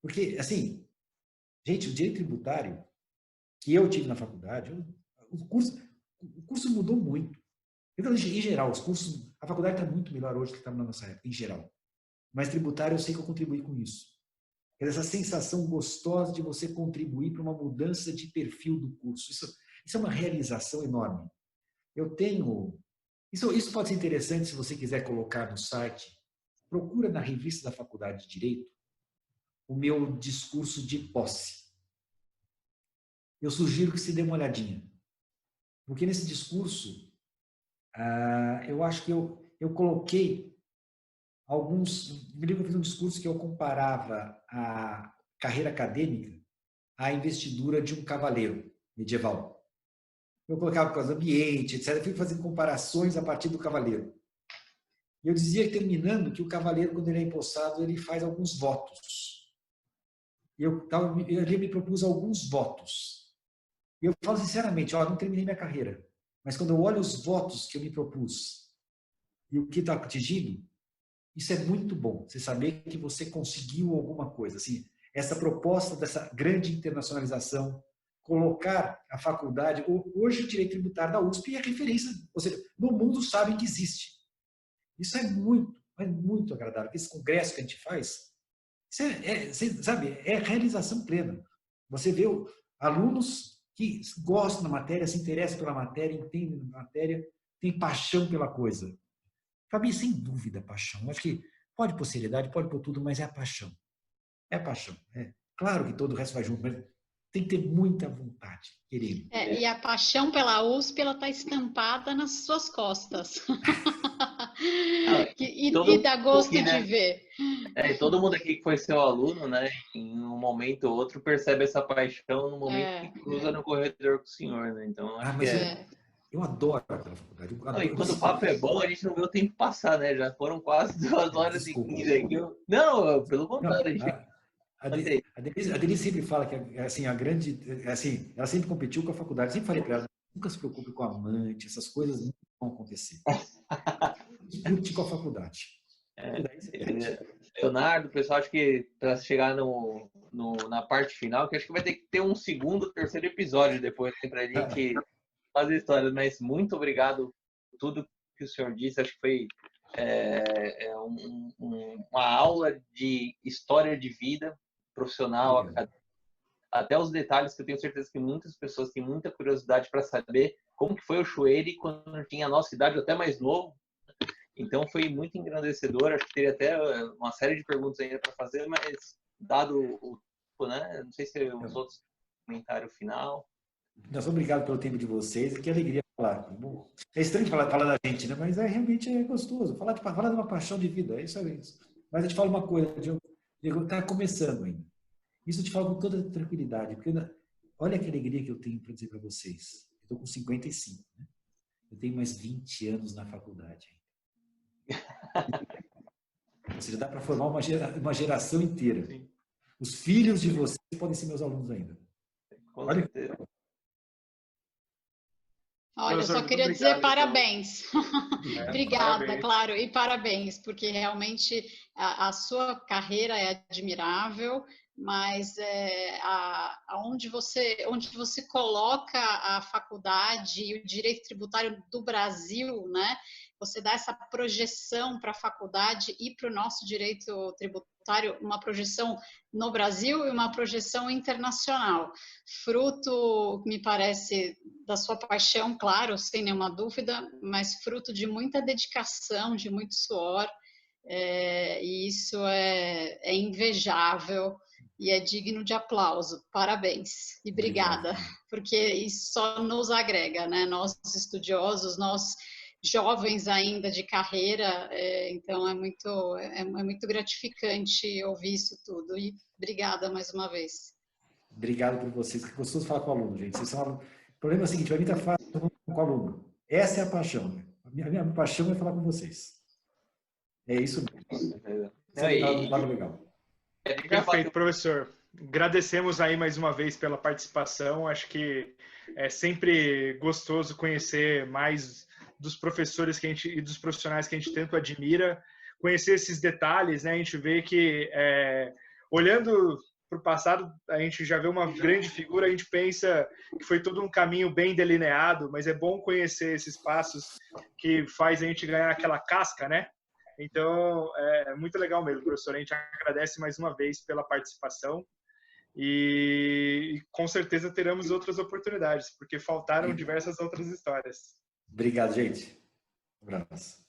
Speaker 3: porque, assim, gente, o direito tributário que eu tive na faculdade, o curso mudou muito. Então, em geral, a faculdade está muito melhor hoje do que estava na nossa época, em geral. Mas tributário, eu sei que eu contribuí com isso. Essa sensação gostosa de você contribuir para uma mudança de perfil do curso. Isso é uma realização enorme. Eu tenho... Isso pode ser interessante se você quiser colocar no site. Procura na revista da Faculdade de Direito o meu discurso de posse. Eu sugiro que se dê uma olhadinha. Porque nesse discurso, eu acho que eu coloquei alguns... Me lembro que eu fiz um discurso que eu comparava a carreira acadêmica à investidura de um cavaleiro medieval. eu colocava por causa do ambiente, etc. Eu fui fazendo comparações a partir do cavaleiro. E eu dizia, terminando, que o cavaleiro, quando ele é empossado, ele faz alguns votos. E eu me propus alguns votos. E eu falo sinceramente, ó, não terminei minha carreira. Mas quando eu olho os votos que eu me propus e o que está atingindo, isso é muito bom. Você saber que você conseguiu alguma coisa. Assim, essa proposta dessa grande internacionalização, colocar a faculdade... Hoje o direito tributário da USP é referência, ou seja, no mundo sabem que existe. Isso é muito agradável. Esse congresso que a gente faz, sabe, é realização plena. Você vê alunos que gostam da matéria, se interessam pela matéria, entendem da matéria, têm paixão pela coisa. Para mim, sem dúvida, paixão. Acho que pode pôr seriedade, pode pôr tudo, mas é a paixão. É a paixão. É. Claro que todo o resto vai junto, mas tem que ter muita vontade, querendo.
Speaker 5: E a paixão pela USP, ela está estampada nas suas costas. E dá gosto
Speaker 6: aqui, né?
Speaker 5: de ver.
Speaker 6: Todo mundo aqui que foi seu aluno, né? Em um momento ou outro percebe essa paixão no momento que cruza no corredor com o senhor, né? Então, acho que
Speaker 3: eu adoro aquela faculdade.
Speaker 6: E quando o papo é bom, a gente não vê o tempo passar, né? Já foram quase 2 horas e 15 aqui. Não, pelo contrário.
Speaker 3: A Denise sempre fala que assim, ela sempre competiu com a faculdade. Eu sempre falei para ela, nunca se preocupe com a amante, essas coisas não vão acontecer. Discute com a faculdade.
Speaker 6: Leonardo, pessoal, acho que para chegar na parte final, que acho que vai ter que ter um segundo, terceiro episódio depois para a gente fazer história. Mas muito obrigado por tudo que o senhor disse. Acho que foi uma aula de história de vida profissional, acadêmica, até os detalhes que eu tenho certeza que muitas pessoas têm muita curiosidade para saber como que foi o Chueire quando tinha a nossa idade, até mais novo. Então foi muito engrandecedor. Acho que teria até uma série de perguntas ainda para fazer, mas dado o tempo, né? Não sei se os outros comentário final.
Speaker 3: Nossa, obrigado pelo tempo de vocês e que alegria falar. É estranho falar da gente, né? Mas realmente é gostoso. Falar de uma paixão de vida, isso é isso. Mas eu te falo uma coisa, Diego, está começando ainda. Isso eu te falo com toda tranquilidade, porque olha que alegria que eu tenho para dizer para vocês. Eu estou com 55, né? Eu tenho mais 20 anos na faculdade. Ou seja, dá para formar uma geração inteira. Sim. Os filhos de vocês podem ser meus alunos ainda.
Speaker 6: Com certeza.
Speaker 5: Olha, eu só queria dizer parabéns. Obrigada, parabéns. Claro, e parabéns, porque realmente a sua carreira é admirável, mas onde você coloca a faculdade e o direito tributário do Brasil, né? Você dá essa projeção para a faculdade e para o nosso direito tributário, uma projeção no Brasil e uma projeção internacional. Fruto, me parece, da sua paixão, claro, sem nenhuma dúvida, mas fruto de muita dedicação, de muito suor, e isso é invejável e é digno de aplauso. Parabéns e obrigada, porque isso só nos agrega, né? Nós estudiosos, nós jovens ainda de carreira, então é muito gratificante ouvir isso tudo. E obrigada mais uma vez.
Speaker 3: Obrigado por vocês. Que gostoso falar com o aluno, gente. Vocês são... O problema é o seguinte, para mim está fácil com o aluno. Essa é a paixão. A minha paixão é falar com vocês. É isso mesmo. Legal.
Speaker 1: Perfeito, professor. Agradecemos aí mais uma vez pela participação. Acho que é sempre gostoso conhecer mais dos professores e dos profissionais que a gente tanto admira, conhecer esses detalhes, né? A gente vê que, olhando para o passado, a gente já vê uma grande figura, a gente pensa que foi todo um caminho bem delineado, mas é bom conhecer esses passos que faz a gente ganhar aquela casca, né? Então, é muito legal mesmo, professor. A gente agradece mais uma vez pela participação e com certeza teremos outras oportunidades, porque faltaram diversas outras histórias.
Speaker 3: Obrigado, gente. Um abraço.